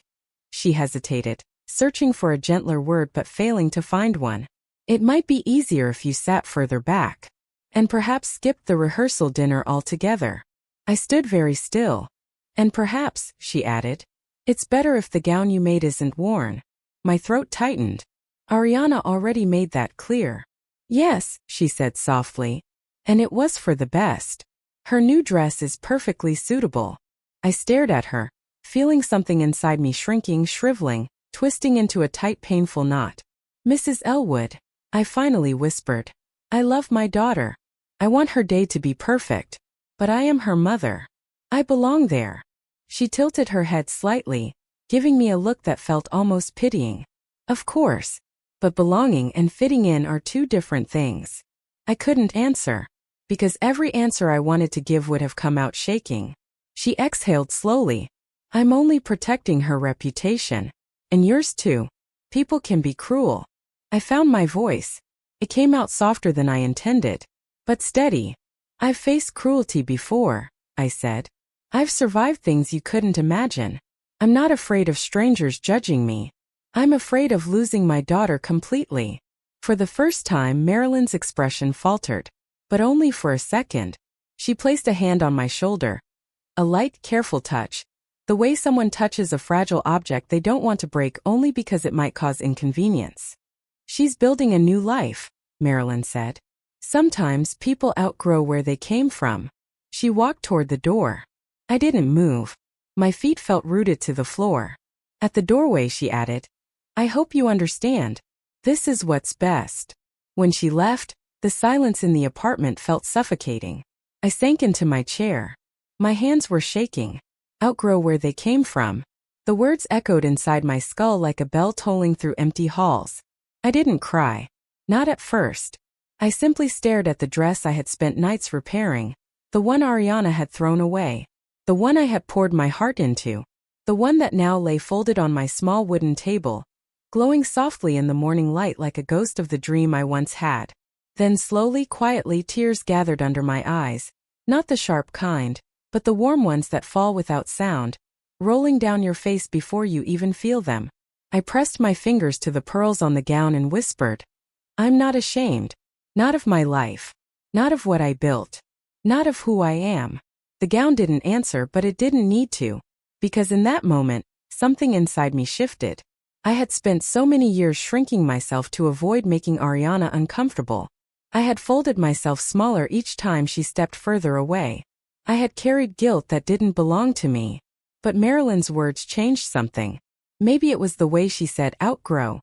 She hesitated, searching for a gentler word but failing to find one. "It might be easier if you sat further back, and perhaps skipped the rehearsal dinner altogether." I stood very still. "And perhaps," she added, "it's better if the gown you made isn't worn." My throat tightened. Ariana already made that clear. "Yes," she said softly, "and it was for the best. Her new dress is perfectly suitable." I stared at her, feeling something inside me shrinking, shriveling, twisting into a tight, painful knot. "Mrs. Elwood," I finally whispered, "I love my daughter. I want her day to be perfect. But I am her mother. I belong there." She tilted her head slightly, giving me a look that felt almost pitying. "Of course. But belonging and fitting in are two different things." I couldn't answer, because every answer I wanted to give would have come out shaking. She exhaled slowly. "I'm only protecting her reputation. And yours too. People can be cruel." I found my voice. It came out softer than I intended, but steady. "I've faced cruelty before," I said. "I've survived things you couldn't imagine. I'm not afraid of strangers judging me. I'm afraid of losing my daughter completely." For the first time, Marilyn's expression faltered, but only for a second. She placed a hand on my shoulder. A light, careful touch. The way someone touches a fragile object they don't want to break only because it might cause inconvenience. "She's building a new life," Marilyn said. "Sometimes people outgrow where they came from." She walked toward the door. I didn't move. My feet felt rooted to the floor. At the doorway, she added, "I hope you understand. This is what's best." When she left, the silence in the apartment felt suffocating. I sank into my chair. My hands were shaking. Outgrow where they came from. The words echoed inside my skull like a bell tolling through empty halls. I didn't cry. Not at first. I simply stared at the dress I had spent nights repairing, the one Ariana had thrown away, the one I had poured my heart into. The one that now lay folded on my small wooden table, glowing softly in the morning light like a ghost of the dream I once had. Then slowly, quietly, tears gathered under my eyes, not the sharp kind, but the warm ones that fall without sound, rolling down your face before you even feel them. I pressed my fingers to the pearls on the gown and whispered, "I'm not ashamed. Not of my life. Not of what I built. Not of who I am." The gown didn't answer, but it didn't need to, because in that moment, something inside me shifted. I had spent so many years shrinking myself to avoid making Ariana uncomfortable. I had folded myself smaller each time she stepped further away. I had carried guilt that didn't belong to me. But Marilyn's words changed something. Maybe it was the way she said outgrow.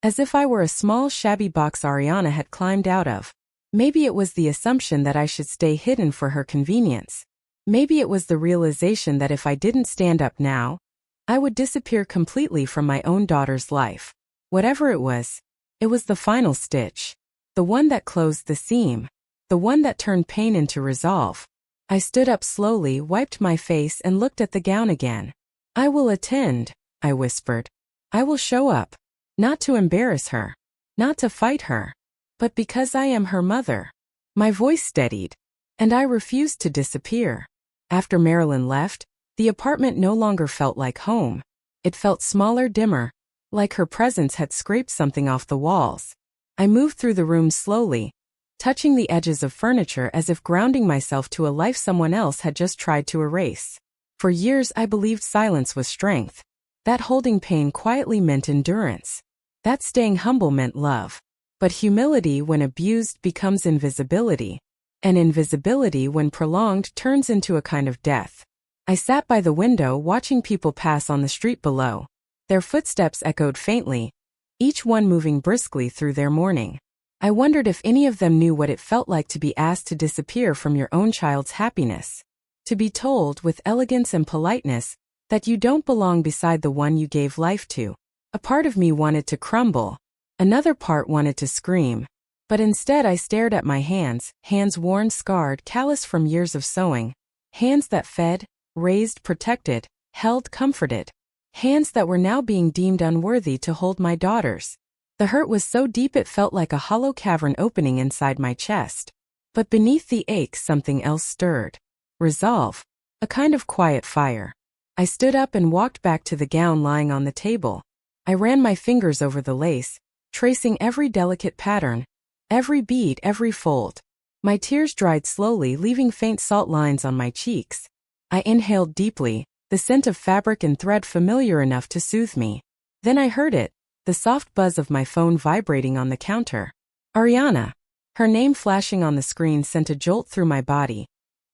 As if I were a small shabby box Ariana had climbed out of. Maybe it was the assumption that I should stay hidden for her convenience. Maybe it was the realization that if I didn't stand up now, I would disappear completely from my own daughter's life. Whatever it was the final stitch. The one that closed the seam. The one that turned pain into resolve. I stood up slowly, wiped my face, and looked at the gown again. "I will attend," I whispered. "I will show up. Not to embarrass her. Not to fight her. But because I am her mother." My voice steadied. And I refused to disappear. After Marilyn left, the apartment no longer felt like home. It felt smaller, dimmer, like her presence had scraped something off the walls. I moved through the room slowly, touching the edges of furniture as if grounding myself to a life someone else had just tried to erase. For years I believed silence was strength. That holding pain quietly meant endurance. That staying humble meant love. But humility when abused becomes invisibility. And invisibility when prolonged turns into a kind of death. I sat by the window watching people pass on the street below. Their footsteps echoed faintly, each one moving briskly through their morning. I wondered if any of them knew what it felt like to be asked to disappear from your own child's happiness. To be told, with elegance and politeness, that you don't belong beside the one you gave life to. A part of me wanted to crumble. Another part wanted to scream. But instead I stared at my hands worn, scarred, callous from years of sewing. Hands that fed, raised, protected, held, comforted. Hands that were now being deemed unworthy to hold my daughters. The hurt was so deep it felt like a hollow cavern opening inside my chest. But beneath the ache something else stirred. Resolve. A kind of quiet fire. I stood up and walked back to the gown lying on the table. I ran my fingers over the lace, tracing every delicate pattern, every bead, every fold. My tears dried slowly, leaving faint salt lines on my cheeks. I inhaled deeply, the scent of fabric and thread familiar enough to soothe me. Then I heard it, the soft buzz of my phone vibrating on the counter. Ariana. Her name flashing on the screen sent a jolt through my body.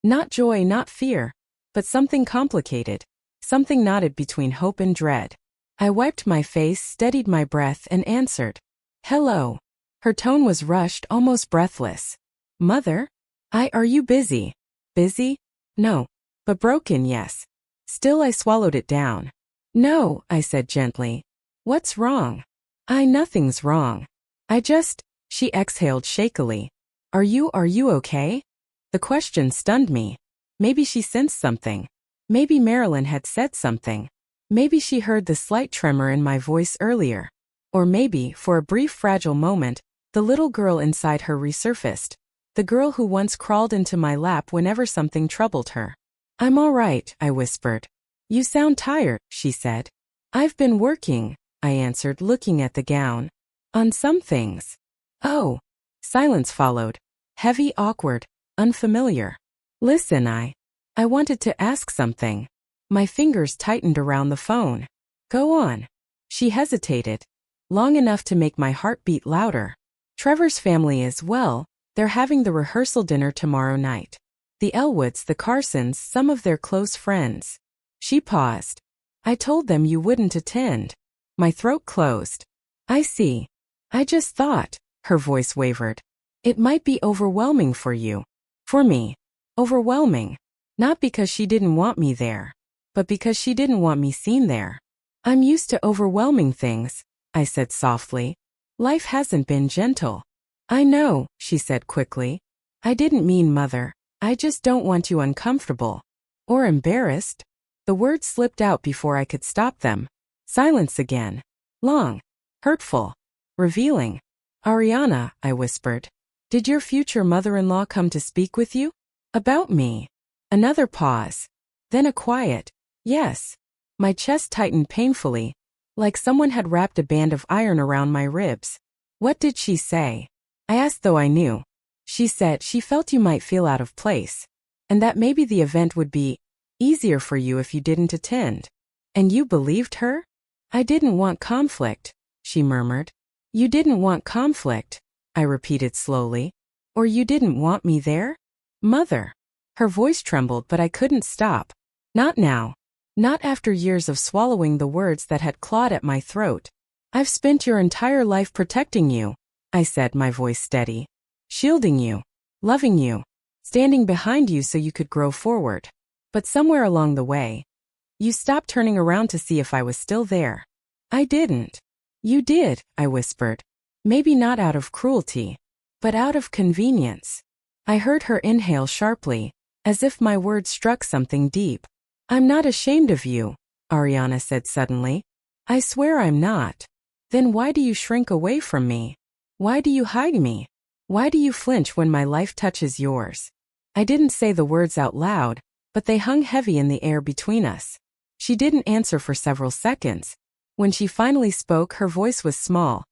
Not joy, not fear, but something complicated. Something knotted between hope and dread. I wiped my face, steadied my breath, and answered. "Hello." Her tone was rushed, almost breathless. "Mother? Are you busy?" "Busy? No. But broken, yes." Still I swallowed it down. "No," I said gently. "What's wrong?" Nothing's wrong. She exhaled shakily. Are you okay?" The question stunned me. Maybe she sensed something. Maybe Marilyn had said something. Maybe she heard the slight tremor in my voice earlier. Or maybe, for a brief fragile moment, the little girl inside her resurfaced. The girl who once crawled into my lap whenever something troubled her. "I'm all right," I whispered. "You sound tired," she said. "I've been working," I answered, looking at the gown. "On some things." "Oh." Silence followed. Heavy, awkward, unfamiliar. "Listen, I wanted to ask something." My fingers tightened around the phone. "Go on." She hesitated. Long enough to make my heart beat louder. "Trevor's family is well. They're having the rehearsal dinner tomorrow night. The Elwoods, the Carsons, some of their close friends." She paused. "I told them you wouldn't attend." My throat closed. "I see. I just thought," her voice wavered, "it might be overwhelming for you." For me. Overwhelming. Not because she didn't want me there, but because she didn't want me seen there. "I'm used to overwhelming things," I said softly. "Life hasn't been gentle." "I know," she said quickly. "I didn't mean, Mother. I just don't want you uncomfortable. Or embarrassed." The words slipped out before I could stop them. Silence again. Long. Hurtful. Revealing. Ariana, I whispered. Did your future mother-in-law come to speak with you? About me. Another pause. Then a quiet, yes. My chest tightened painfully, like someone had wrapped a band of iron around my ribs. What did she say? I asked, though I knew. She said she felt you might feel out of place, and that maybe the event would be easier for you if you didn't attend. And you believed her? I didn't want conflict, she murmured. You didn't want conflict, I repeated slowly. Or you didn't want me there? Mother. Her voice trembled, but I couldn't stop. Not now. Not after years of swallowing the words that had clawed at my throat. I've spent your entire life protecting you, I said, my voice steady. Shielding you. Loving you. Standing behind you so you could grow forward. But somewhere along the way, you stopped turning around to see if I was still there. I didn't. You did, I whispered. Maybe not out of cruelty, but out of convenience. I heard her inhale sharply, as if my words struck something deep. I'm not ashamed of you, Ariana said suddenly. I swear I'm not. Then why do you shrink away from me? Why do you hide me? Why do you flinch when my life touches yours? I didn't say the words out loud, but they hung heavy in the air between us. She didn't answer for several seconds. When she finally spoke, her voice was small.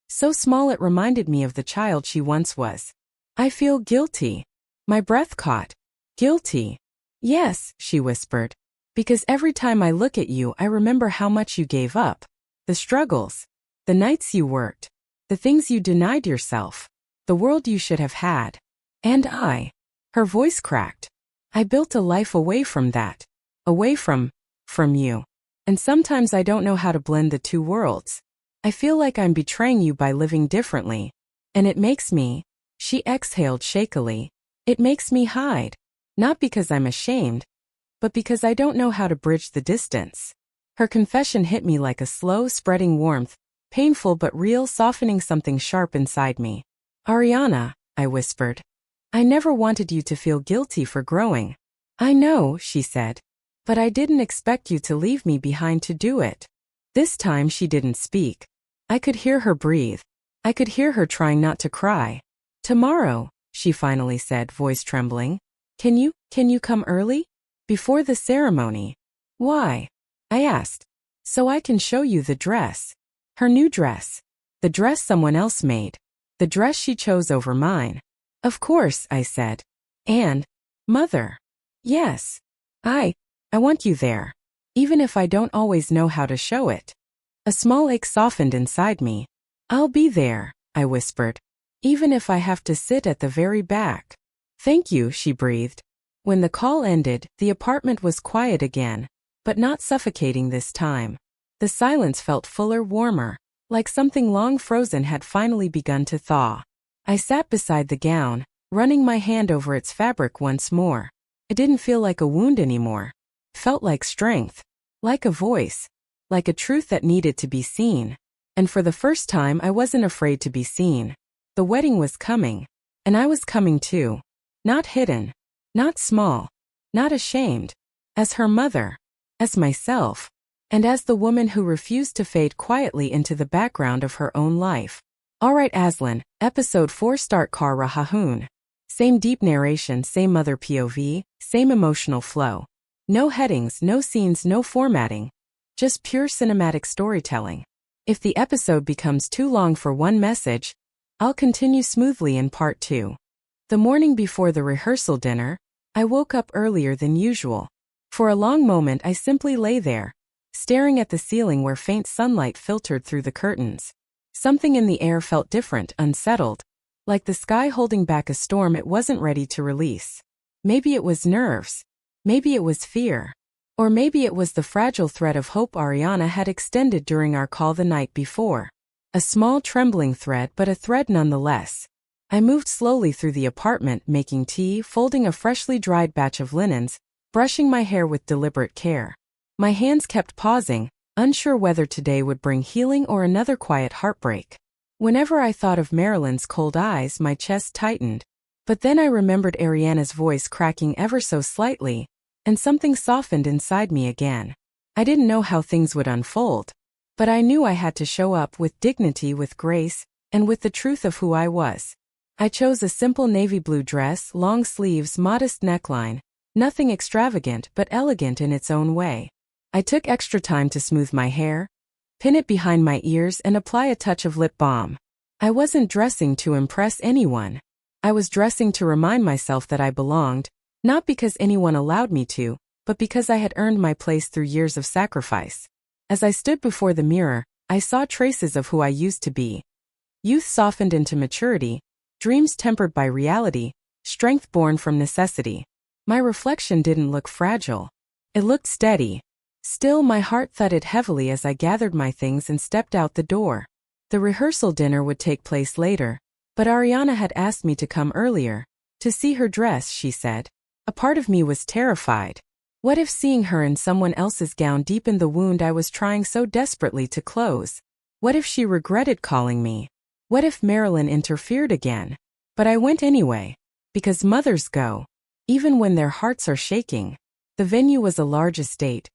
So small it reminded me of the child she once was. I feel guilty. My breath caught. Guilty. Yes, she whispered. Because every time I look at you, I remember how much you gave up. The struggles. The nights you worked. The things you denied yourself. The world you should have had. And her voice cracked. I built a life away from that. Away from you. And sometimes I don't know how to blend the two worlds. I feel like I'm betraying you by living differently. And it makes me, she exhaled shakily, it makes me hide. Not because I'm ashamed, but because I don't know how to bridge the distance. Her confession hit me like a slow, spreading warmth, painful but real, softening something sharp inside me. Ariana, I whispered. I never wanted you to feel guilty for growing. I know, she said. But I didn't expect you to leave me behind to do it. This time she didn't speak. I could hear her breathe. I could hear her trying not to cry. Tomorrow, she finally said, voice trembling. Can you come early? Before the ceremony. Why? I asked. So I can show you the dress. Her new dress. The dress someone else made. The dress she chose over mine. Of course, I said. And, Mother. Yes. I want you there. Even if I don't always know how to show it. A small ache softened inside me. I'll be there, I whispered. Even if I have to sit at the very back. Thank you, she breathed. When the call ended, the apartment was quiet again, but not suffocating this time. The silence felt fuller, warmer, like something long frozen had finally begun to thaw. I sat beside the gown, running my hand over its fabric once more. It didn't feel like a wound anymore. Felt like strength, like a voice, like a truth that needed to be seen. And for the first time, I wasn't afraid to be seen. The wedding was coming, and I was coming too. Not hidden, not small, not ashamed. As her mother, as myself, and as the woman who refused to fade quietly into the background of her own life. Alright, Aslan, Episode 4, Start Kara Hahoon. Same deep narration, same mother POV, same emotional flow. No headings, no scenes, no formatting. Just pure cinematic storytelling. If the episode becomes too long for one message, I'll continue smoothly in part 2. The morning before the rehearsal dinner, I woke up earlier than usual. For a long moment I simply lay there, staring at the ceiling where faint sunlight filtered through the curtains. Something in the air felt different, unsettled, like the sky holding back a storm it wasn't ready to release. Maybe it was nerves. Maybe it was fear. Or maybe it was the fragile thread of hope Ariana had extended during our call the night before. A small trembling thread, but a thread nonetheless. I moved slowly through the apartment, making tea, folding a freshly dried batch of linens, brushing my hair with deliberate care. My hands kept pausing, unsure whether today would bring healing or another quiet heartbreak. Whenever I thought of Marilyn's cold eyes, my chest tightened. But then I remembered Ariana's voice cracking ever so slightly, and something softened inside me again. I didn't know how things would unfold, but I knew I had to show up with dignity, with grace, and with the truth of who I was. I chose a simple navy blue dress, long sleeves, modest neckline, nothing extravagant but elegant in its own way. I took extra time to smooth my hair, pin it behind my ears, and apply a touch of lip balm. I wasn't dressing to impress anyone. I was dressing to remind myself that I belonged, not because anyone allowed me to, but because I had earned my place through years of sacrifice. As I stood before the mirror, I saw traces of who I used to be. Youth softened into maturity, dreams tempered by reality, strength born from necessity. My reflection didn't look fragile. It looked steady. Still, my heart thudded heavily as I gathered my things and stepped out the door. The rehearsal dinner would take place later, but Ariana had asked me to come earlier, to see her dress, she said. A part of me was terrified. What if seeing her in someone else's gown deepened the wound I was trying so desperately to close? What if she regretted calling me? What if Marilyn interfered again? But I went anyway, because mothers go, even when their hearts are shaking. The venue was a large estate.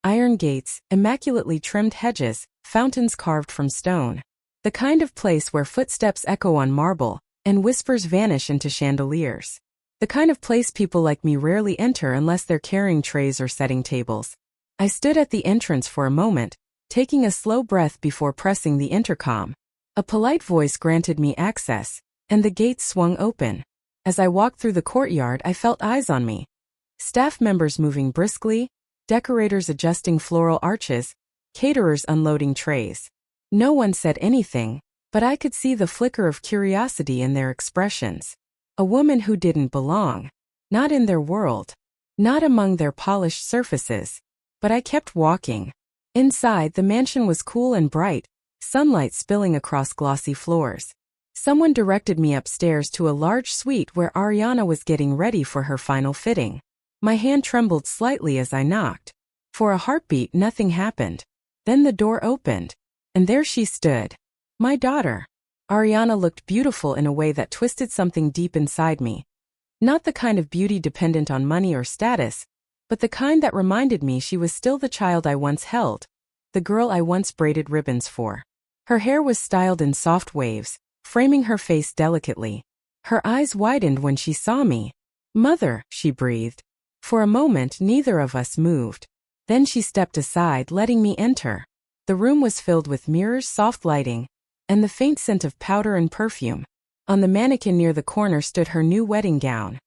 Iron gates, immaculately trimmed hedges, fountains carved from stone. The kind of place where footsteps echo on marble, and whispers vanish into chandeliers. The kind of place people like me rarely enter unless they're carrying trays or setting tables. I stood at the entrance for a moment, taking a slow breath before pressing the intercom. A polite voice granted me access, and the gates swung open. As I walked through the courtyard, I felt eyes on me. Staff members moving briskly, decorators adjusting floral arches, caterers unloading trays. No one said anything, but I could see the flicker of curiosity in their expressions. A woman who didn't belong. Not in their world. Not among their polished surfaces. But I kept walking. Inside, the mansion was cool and bright, sunlight spilling across glossy floors. Someone directed me upstairs to a large suite where Ariana was getting ready for her final fitting. My hand trembled slightly as I knocked. For a heartbeat, nothing happened. Then the door opened, and there she stood. My daughter. Ariana looked beautiful in a way that twisted something deep inside me. Not the kind of beauty dependent on money or status, but the kind that reminded me she was still the child I once held, the girl I once braided ribbons for. Her hair was styled in soft waves, framing her face delicately. Her eyes widened when she saw me. "Mother," she breathed. For a moment, neither of us moved. Then she stepped aside, letting me enter. The room was filled with mirrors, soft lighting, and the faint scent of powder and perfume. On the mannequin near the corner stood her new wedding gown.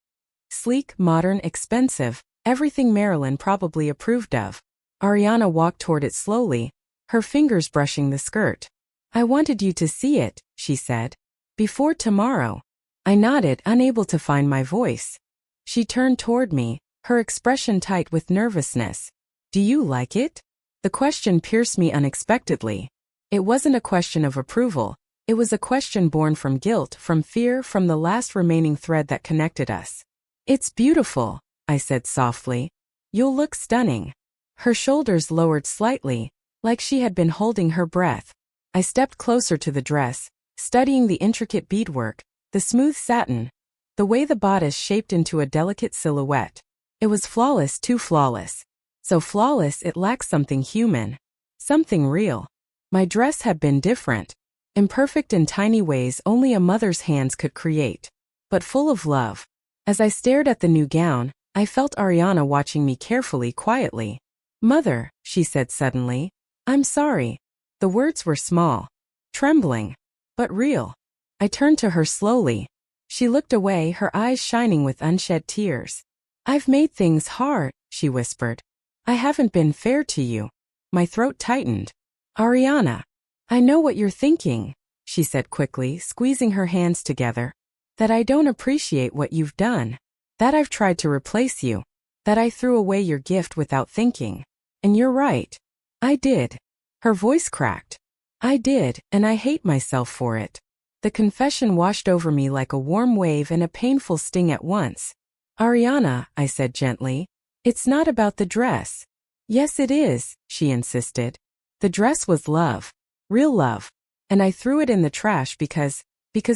Sleek, modern, expensive, everything Marilyn probably approved of. Ariana walked toward it slowly, her fingers brushing the skirt. "I wanted you to see it," she said. "Before tomorrow." I nodded, unable to find my voice. She turned toward me, her expression tight with nervousness. "Do you like it?" The question pierced me unexpectedly. It wasn't a question of approval. It was a question born from guilt, from fear, from the last remaining thread that connected us. "It's beautiful," I said softly. "You'll look stunning." Her shoulders lowered slightly, like she had been holding her breath. I stepped closer to the dress, studying the intricate beadwork, the smooth satin, the way the bodice shaped into a delicate silhouette. It was flawless, too flawless. So flawless it lacked something human, something real. My dress had been different, imperfect in tiny ways only a mother's hands could create, but full of love. As I stared at the new gown, I felt Ariana watching me carefully, quietly. "Mother," she said suddenly, "I'm sorry." The words were small, trembling, but real. I turned to her slowly. She looked away, her eyes shining with unshed tears. "I've made things hard," she whispered. "I haven't been fair to you." My throat tightened. "Ariana, I know what you're thinking," she said quickly, squeezing her hands together. "That I don't appreciate what you've done. That I've tried to replace you. That I threw away your gift without thinking. And you're right. I did." Her voice cracked. "I did, and I hate myself for it." The confession washed over me like a warm wave and a painful sting at once. "Ariana," I said gently, "it's not about the dress." "Yes, it is," she insisted. "The dress was love. Real love. And I threw it in the trash because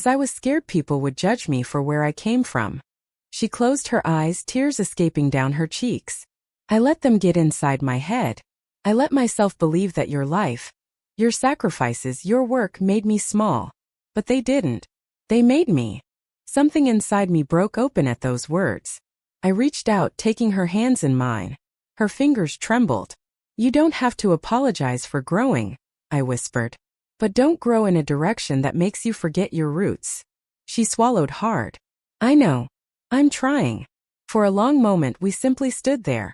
I was scared people would judge me for where I came from." She closed her eyes, tears escaping down her cheeks. I let them get inside my head. I let myself believe that your life, your sacrifices, your work made me small. But they didn't. They made me. Something inside me broke open at those words. I reached out, taking her hands in mine. Her fingers trembled. You don't have to apologize for growing, I whispered. But don't grow in a direction that makes you forget your roots. She swallowed hard. I know. I'm trying. For a long moment we simply stood there.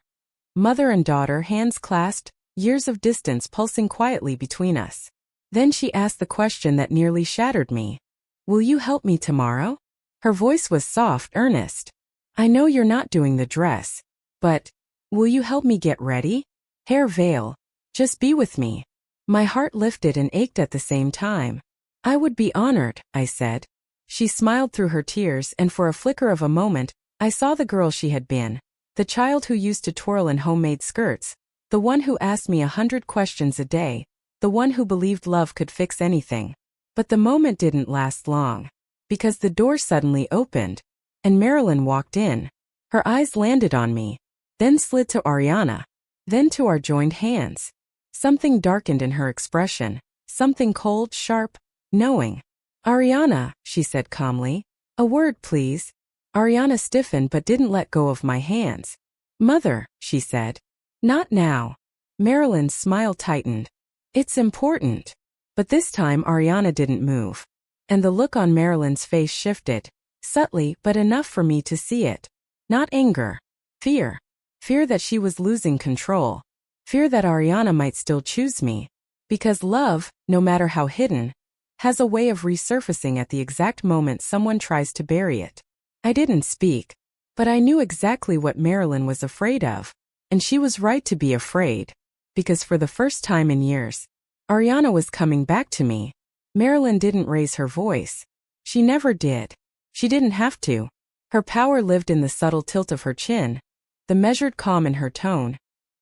Mother and daughter, hands clasped, years of distance pulsing quietly between us. Then she asked the question that nearly shattered me. Will you help me tomorrow? Her voice was soft, earnest. I know you're not doing the dress, but will you help me get ready? Hair, veil. Just be with me. My heart lifted and ached at the same time. I would be honored, I said. She smiled through her tears, and for a flicker of a moment, I saw the girl she had been. The child who used to twirl in homemade skirts. The one who asked me 100 questions a day. The one who believed love could fix anything. But the moment didn't last long. Because the door suddenly opened, and Marilyn walked in. Her eyes landed on me, then slid to Ariana, then to our joined hands. Something darkened in her expression, something cold, sharp, knowing. Ariana, she said calmly. A word, please. Ariana stiffened but didn't let go of my hands. Mother, she said. Not now. Marilyn's smile tightened. It's important. But this time Ariana didn't move. And the look on Marilyn's face shifted, subtly but enough for me to see it. Not anger. Fear. Fear that she was losing control. Fear that Ariana might still choose me. Because love, no matter how hidden, has a way of resurfacing at the exact moment someone tries to bury it. I didn't speak, but I knew exactly what Marilyn was afraid of. And she was right to be afraid. Because for the first time in years, Ariana was coming back to me. Marilyn didn't raise her voice. She never did. She didn't have to. Her power lived in the subtle tilt of her chin, the measured calm in her tone,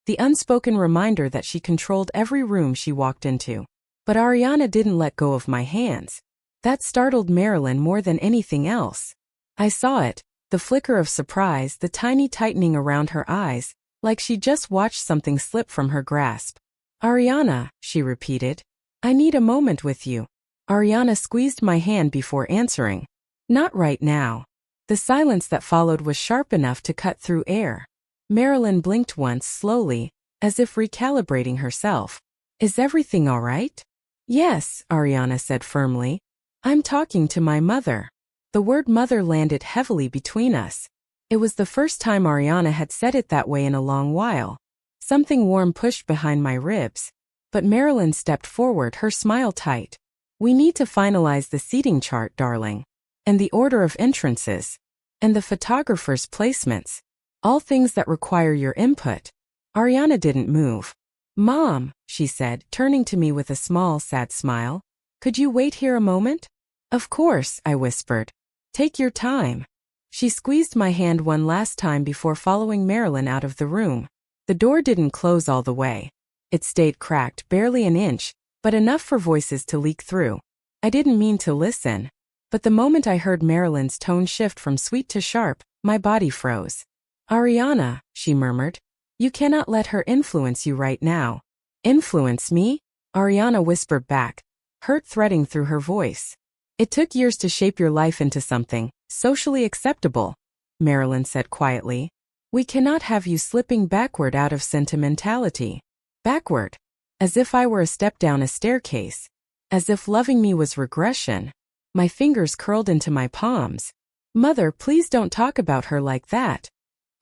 the unspoken reminder that she controlled every room she walked into. But Ariana didn't let go of my hands. That startled Marilyn more than anything else. I saw it, the flicker of surprise, the tiny tightening around her eyes, like she just watched something slip from her grasp. Ariana, she repeated. I need a moment with you. Ariana squeezed my hand before answering. Not right now. The silence that followed was sharp enough to cut through air. Marilyn blinked once slowly, as if recalibrating herself. Is everything all right? Yes, Ariana said firmly. I'm talking to my mother. The word mother landed heavily between us. It was the first time Ariana had said it that way in a long while. Something warm pushed behind my ribs. But Marilyn stepped forward, her smile tight. We need to finalize the seating chart, darling. And the order of entrances. And the photographer's placements. All things that require your input. Ariana didn't move. Mom, she said, turning to me with a small, sad smile. Could you wait here a moment? Of course, I whispered. Take your time. She squeezed my hand one last time before following Marilyn out of the room. The door didn't close all the way. It stayed cracked, barely an inch, but enough for voices to leak through. I didn't mean to listen. But the moment I heard Marilyn's tone shift from sweet to sharp, my body froze. Ariana, she murmured. You cannot let her influence you right now. Influence me? Ariana whispered back, hurt threading through her voice. It took years to shape your life into something socially acceptable, Marilyn said quietly. We cannot have you slipping backward out of sentimentality. Backward. As if I were a step down a staircase. As if loving me was regression. My fingers curled into my palms. Mother, please don't talk about her like that,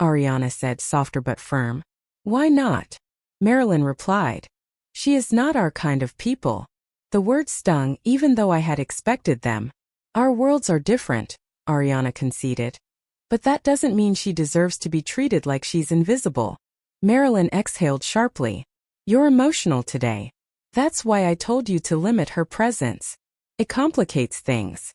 Ariana said, softer but firm. Why not? Marilyn replied. She is not our kind of people. The words stung, even though I had expected them. Our worlds are different, Ariana conceded. But that doesn't mean she deserves to be treated like she's invisible. Marilyn exhaled sharply. You're emotional today. That's why I told you to limit her presence. It complicates things.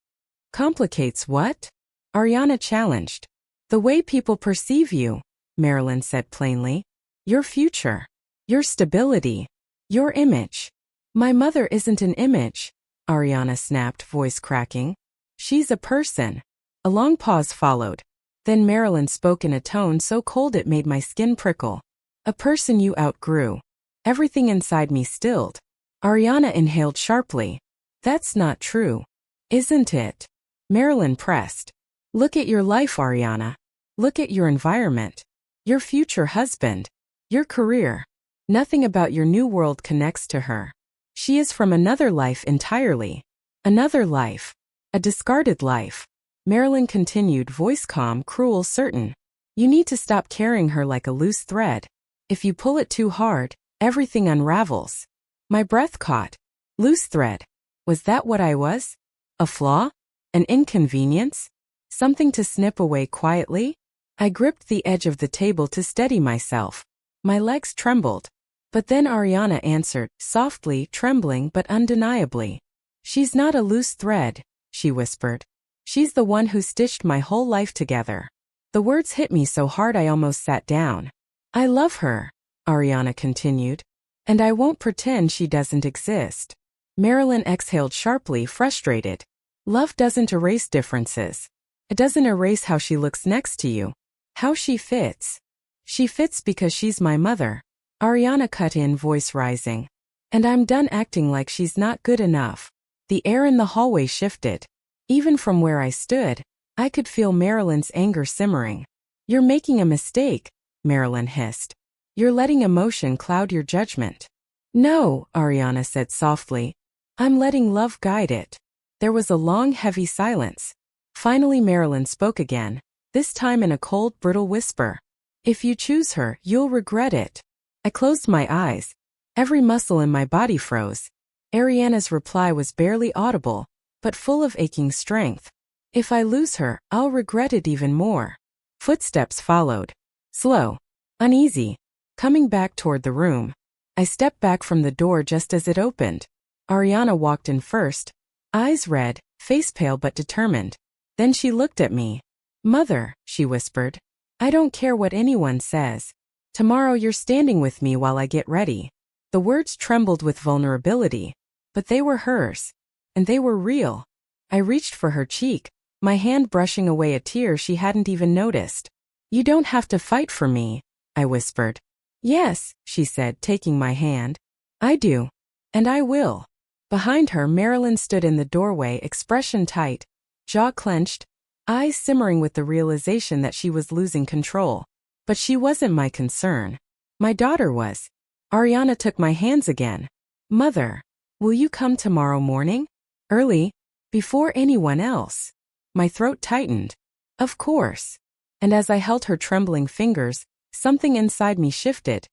Complicates what? Ariana challenged. The way people perceive you, Marilyn said plainly. Your future. Your stability. Your image. My mother isn't an image, Ariana snapped, voice cracking. She's a person. A long pause followed. Then Marilyn spoke in a tone so cold it made my skin prickle. A person you outgrew. Everything inside me stilled. Ariana inhaled sharply. That's not true. Isn't it? Marilyn pressed. Look at your life, Ariana. Look at your environment. Your future husband. Your career. Nothing about your new world connects to her. She is from another life entirely. Another life. A discarded life. Marilyn continued, voice calm, cruel, certain. You need to stop carrying her like a loose thread. If you pull it too hard, everything unravels. My breath caught. Loose thread. Was that what I was? A flaw? An inconvenience? Something to snip away quietly? I gripped the edge of the table to steady myself. My legs trembled. But then Ariana answered, softly, trembling but undeniably. She's not a loose thread, she whispered. She's the one who stitched my whole life together. The words hit me so hard I almost sat down. I love her, Ariana continued. And I won't pretend she doesn't exist. Marilyn exhaled sharply, frustrated. Love doesn't erase differences. It doesn't erase how she looks next to you. How she fits. She fits because she's my mother. Ariana cut in, voice rising. And I'm done acting like she's not good enough. The air in the hallway shifted. Even from where I stood, I could feel Marilyn's anger simmering. You're making a mistake, Marilyn hissed. You're letting emotion cloud your judgment. No, Ariana said softly. I'm letting love guide it. There was a long, heavy silence. Finally Marilyn spoke again, this time in a cold, brittle whisper. If you choose her, you'll regret it. I closed my eyes. Every muscle in my body froze. Ariana's reply was barely audible, but full of aching strength. If I lose her, I'll regret it even more. Footsteps followed. Slow. Uneasy. Coming back toward the room. I stepped back from the door just as it opened. Ariana walked in first. Eyes red, face pale but determined. Then she looked at me. Mother, she whispered. I don't care what anyone says. Tomorrow you're standing with me while I get ready. The words trembled with vulnerability. But they were hers. And they were real. I reached for her cheek, my hand brushing away a tear she hadn't even noticed. You don't have to fight for me, I whispered. Yes, she said, taking my hand. I do. And I will. Behind her, Marilyn stood in the doorway, expression tight, jaw clenched, eyes simmering with the realization that she was losing control. But she wasn't my concern. My daughter was. Ariana took my hands again. Mother, will you come tomorrow morning? Early? Before anyone else? My throat tightened. Of course. And as I held her trembling fingers, something inside me shifted.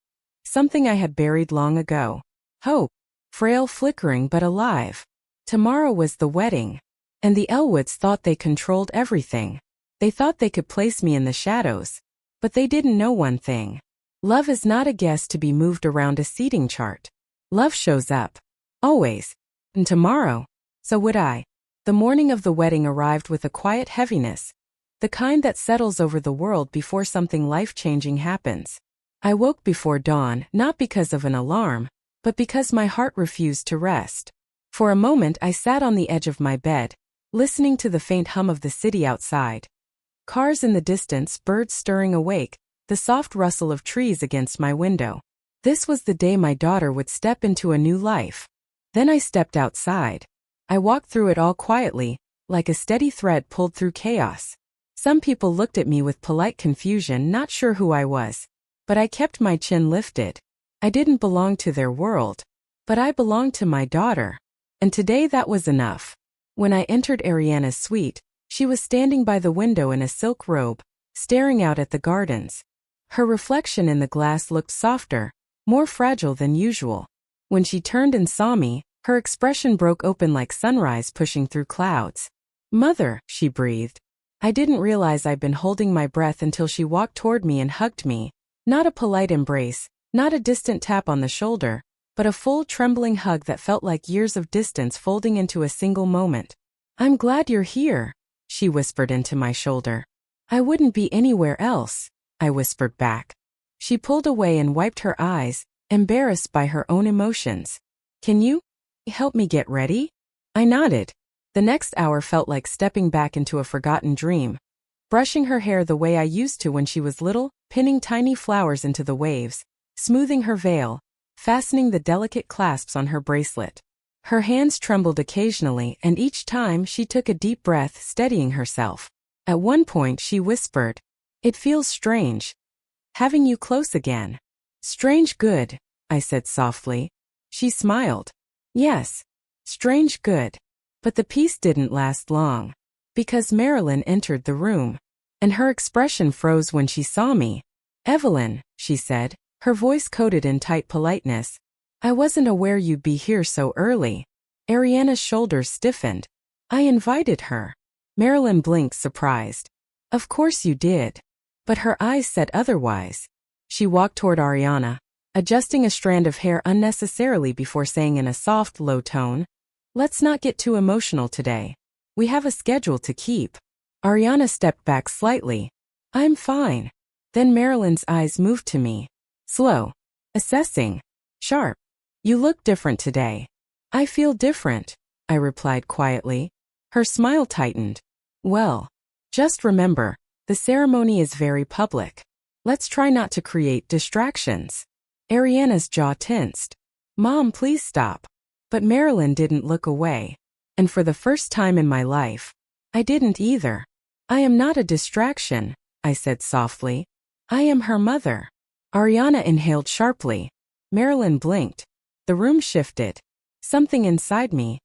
Something I had buried long ago. Hope. Frail, flickering, but alive. Tomorrow was the wedding. And the Elwoods thought they controlled everything. They thought they could place me in the shadows. But they didn't know one thing. Love is not a guest to be moved around a seating chart. Love shows up. Always. And tomorrow. So would I. The morning of the wedding arrived with a quiet heaviness. The kind that settles over the world before something life-changing happens. I woke before dawn, not because of an alarm, but because my heart refused to rest. For a moment I sat on the edge of my bed, listening to the faint hum of the city outside. Cars in the distance, birds stirring awake, the soft rustle of trees against my window. This was the day my daughter would step into a new life. Then I stepped outside. I walked through it all quietly, like a steady thread pulled through chaos. Some people looked at me with polite confusion, not sure who I was. But I kept my chin lifted. I didn't belong to their world. But I belonged to my daughter. And today that was enough. When I entered Ariana's suite, she was standing by the window in a silk robe, staring out at the gardens. Her reflection in the glass looked softer, more fragile than usual. When she turned and saw me, her expression broke open like sunrise pushing through clouds. Mother, she breathed. I didn't realize I'd been holding my breath until she walked toward me and hugged me. Not a polite embrace, not a distant tap on the shoulder, but a full, trembling hug that felt like years of distance folding into a single moment. I'm glad you're here, she whispered into my shoulder. I wouldn't be anywhere else, I whispered back. She pulled away and wiped her eyes, embarrassed by her own emotions. Can you help me get ready? I nodded. The next hour felt like stepping back into a forgotten dream. Brushing her hair the way I used to when she was little, pinning tiny flowers into the waves, smoothing her veil, fastening the delicate clasps on her bracelet. Her hands trembled occasionally, and each time she took a deep breath, steadying herself. At one point she whispered, "It feels strange, having you close again." "Strange good," I said softly. She smiled. "Yes, strange good." But the peace didn't last long, because Marilyn entered the room, and her expression froze when she saw me. "Evelyn," she said, her voice coated in tight politeness, "I wasn't aware you'd be here so early." Ariana's shoulders stiffened. "I invited her." Marilyn blinked, surprised. "Of course you did." But her eyes said otherwise. She walked toward Ariana, adjusting a strand of hair unnecessarily before saying in a soft, low tone, "Let's not get too emotional today. We have a schedule to keep." Ariana stepped back slightly. "I'm fine." Then Marilyn's eyes moved to me. Slow, assessing, sharp. "You look different today." "I feel different," I replied quietly. Her smile tightened. "Well, just remember, the ceremony is very public. Let's try not to create distractions." Ariana's jaw tensed. "Mom, please stop." But Marilyn didn't look away. And for the first time in my life, I didn't either. "I am not a distraction," I said softly. "I am her mother." Ariana inhaled sharply. Marilyn blinked. The room shifted. Something inside me,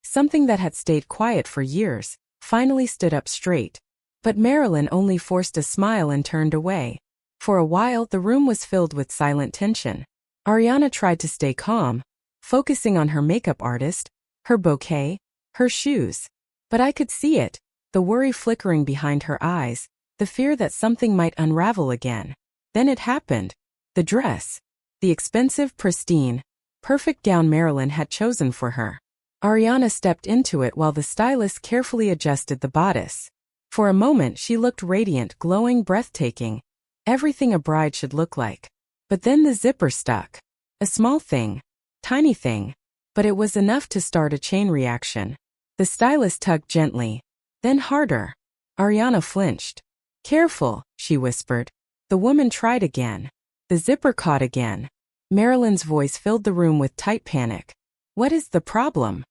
something that had stayed quiet for years, finally stood up straight. But Marilyn only forced a smile and turned away. For a while the room was filled with silent tension. Ariana tried to stay calm, focusing on her makeup artist, her bouquet, her shoes. But I could see it, the worry flickering behind her eyes, the fear that something might unravel again. Then it happened. The dress. The expensive, pristine, perfect gown Marilyn had chosen for her. Ariana stepped into it while the stylist carefully adjusted the bodice. For a moment she looked radiant, glowing, breathtaking. Everything a bride should look like. But then the zipper stuck. A small thing. Tiny thing. But it was enough to start a chain reaction. The stylist tugged gently. Then harder. Ariana flinched. "Careful," she whispered. The woman tried again. The zipper caught again. Marilyn's voice filled the room with tight panic. "What is the problem?"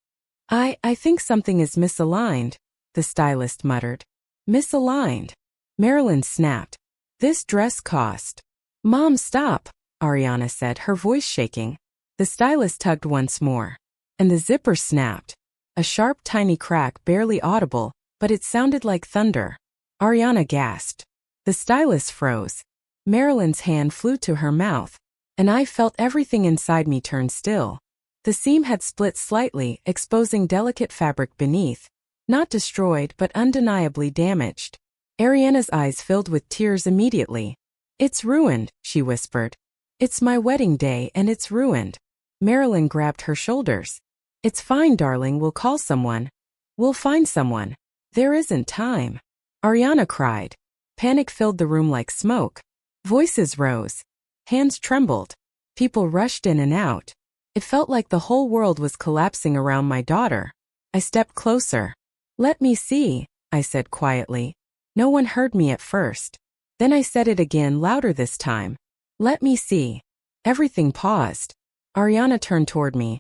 I think something is misaligned," the stylist muttered. "Misaligned?" Marilyn snapped. "This dress cost." "Mom, stop," Ariana said, her voice shaking. The stylist tugged once more. And the zipper snapped. A sharp, tiny crack, barely audible, but it sounded like thunder. Ariana gasped. The stylist froze. Marilyn's hand flew to her mouth, and I felt everything inside me turn still. The seam had split slightly, exposing delicate fabric beneath. Not destroyed, but undeniably damaged. Ariana's eyes filled with tears immediately. "It's ruined," she whispered. "It's my wedding day and it's ruined." Marilyn grabbed her shoulders. "It's fine, darling, we'll call someone. We'll find someone. There isn't time." Ariana cried. Panic filled the room like smoke. Voices rose. Hands trembled. People rushed in and out. It felt like the whole world was collapsing around my daughter. I stepped closer. "Let me see," I said quietly. No one heard me at first. Then I said it again, louder this time. "Let me see." Everything paused. Ariana turned toward me.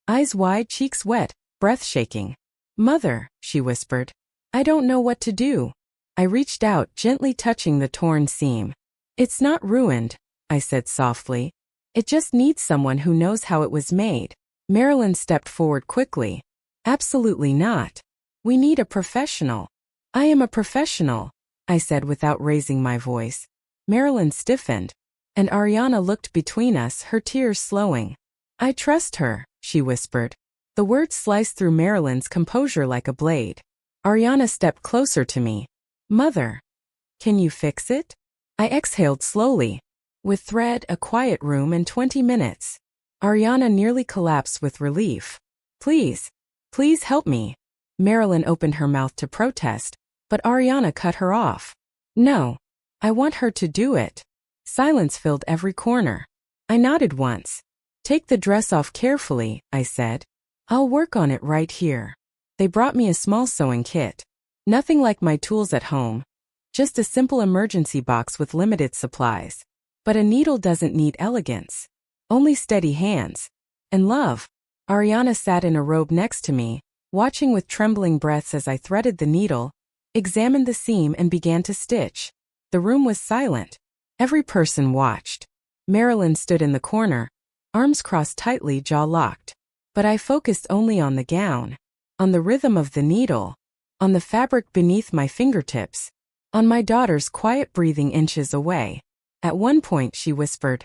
Eyes wide, cheeks wet, breath shaking. "Mother," she whispered. "I don't know what to do." I reached out, gently touching the torn seam. "It's not ruined," I said softly. "It just needs someone who knows how it was made." Marilyn stepped forward quickly. "Absolutely not. We need a professional." "I am a professional," I said without raising my voice. Marilyn stiffened, and Ariana looked between us, her tears slowing. "I trust her," she whispered. The words sliced through Marilyn's composure like a blade. Ariana stepped closer to me. "Mother, can you fix it?" I exhaled slowly. With thread, a quiet room, and 20 minutes. Ariana nearly collapsed with relief. Please help me." Marilyn opened her mouth to protest, but Ariana cut her off. "No, I want her to do it." Silence filled every corner. I nodded once. "Take the dress off carefully," I said. "I'll work on it right here." They brought me a small sewing kit. Nothing like my tools at home. Just a simple emergency box with limited supplies. But a needle doesn't need elegance. Only steady hands. And love. Ariana sat in a robe next to me, watching with trembling breaths as I threaded the needle, examined the seam and began to stitch. The room was silent. Every person watched. Marilyn stood in the corner, arms crossed tightly, jaw locked. But I focused only on the gown, on the rhythm of the needle, on the fabric beneath my fingertips, on my daughter's quiet breathing inches away. At one point she whispered,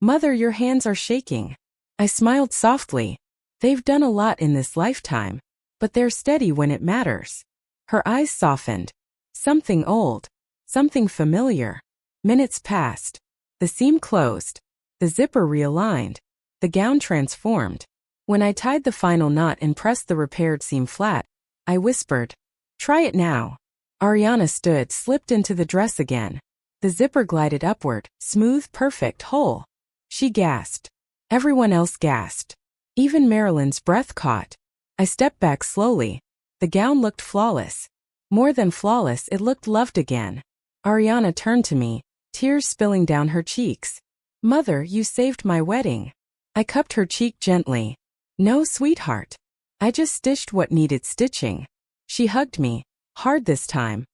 "Mother, your hands are shaking." I smiled softly. They've done a lot in this lifetime, but they're steady when it matters. Her eyes softened. Something old, something familiar. Minutes passed. The seam closed. The zipper realigned. The gown transformed. When I tied the final knot and pressed the repaired seam flat, I whispered, "Try it now." Ariana stood, slipped into the dress again. The zipper glided upward, smooth, perfect, whole. She gasped. Everyone else gasped. Even Marilyn's breath caught. I stepped back slowly. The gown looked flawless. More than flawless, it looked loved again. Ariana turned to me, tears spilling down her cheeks. "Mother, you saved my wedding." I cupped her cheek gently. "No, sweetheart. I just stitched what needed stitching." She hugged me, hard this time.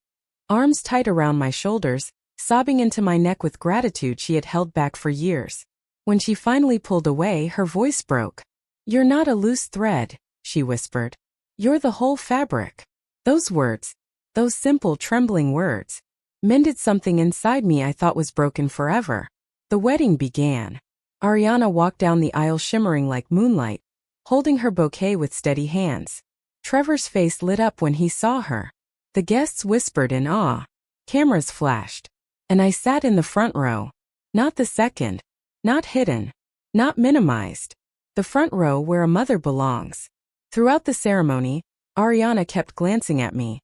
Arms tight around my shoulders, sobbing into my neck with gratitude she had held back for years. When she finally pulled away, her voice broke. "You're not a loose thread," she whispered. "You're the whole fabric." Those words, those simple, trembling words, mended something inside me I thought was broken forever. The wedding began. Ariana walked down the aisle shimmering like moonlight, holding her bouquet with steady hands. Trevor's face lit up when he saw her. The guests whispered in awe. Cameras flashed. And I sat in the front row. Not the second. Not hidden. Not minimized. The front row where a mother belongs. Throughout the ceremony, Ariana kept glancing at me.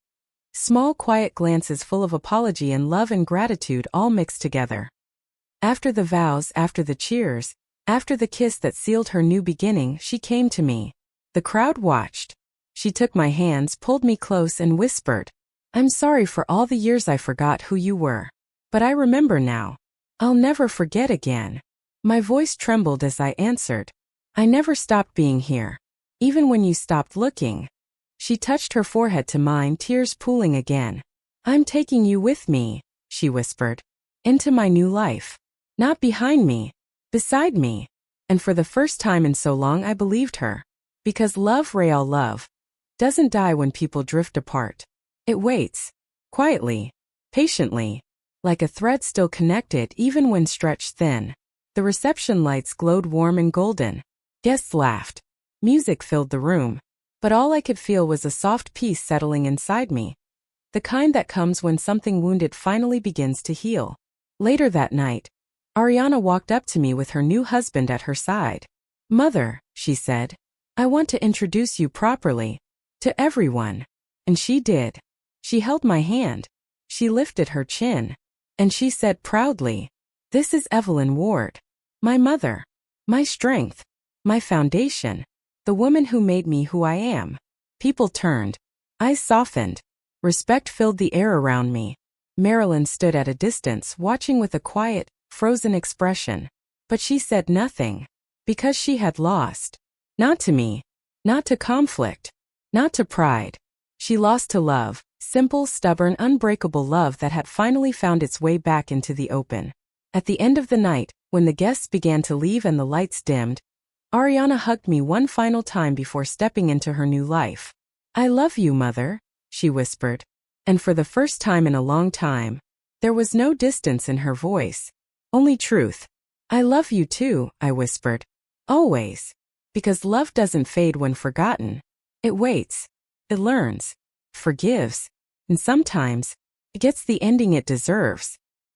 Small, quiet glances full of apology and love and gratitude all mixed together. After the vows, after the cheers, after the kiss that sealed her new beginning, she came to me. The crowd watched. She took my hands, pulled me close and whispered, "I'm sorry for all the years I forgot who you were. But I remember now. I'll never forget again." My voice trembled as I answered, "I never stopped being here. Even when you stopped looking." She touched her forehead to mine, tears pooling again. "I'm taking you with me," she whispered. "Into my new life. Not behind me. Beside me." And for the first time in so long I believed her. Because love, real love, doesn't die when people drift apart. It waits. Quietly. Patiently. Like a thread still connected even when stretched thin. The reception lights glowed warm and golden. Guests laughed. Music filled the room. But all I could feel was a soft peace settling inside me. The kind that comes when something wounded finally begins to heal. Later that night, Ariana walked up to me with her new husband at her side. "Mother," she said, "I want to introduce you properly. To everyone." And she did. She held my hand. She lifted her chin. And she said proudly, "This is Evelyn Ward. My mother. My strength. My foundation. The woman who made me who I am." People turned. Eyes softened. Respect filled the air around me. Marilyn stood at a distance, watching with a quiet, frozen expression. But she said nothing. Because she had lost. Not to me. Not to conflict. Not to pride. She lost to love. Simple, stubborn, unbreakable love that had finally found its way back into the open. At the end of the night, when the guests began to leave and the lights dimmed, Ariana hugged me one final time before stepping into her new life. "I love you, Mother," she whispered. And for the first time in a long time, there was no distance in her voice. Only truth. "I love you too," I whispered. "Always." Because love doesn't fade when forgotten. It waits. It learns. Forgives. And sometimes, it gets the ending it deserves.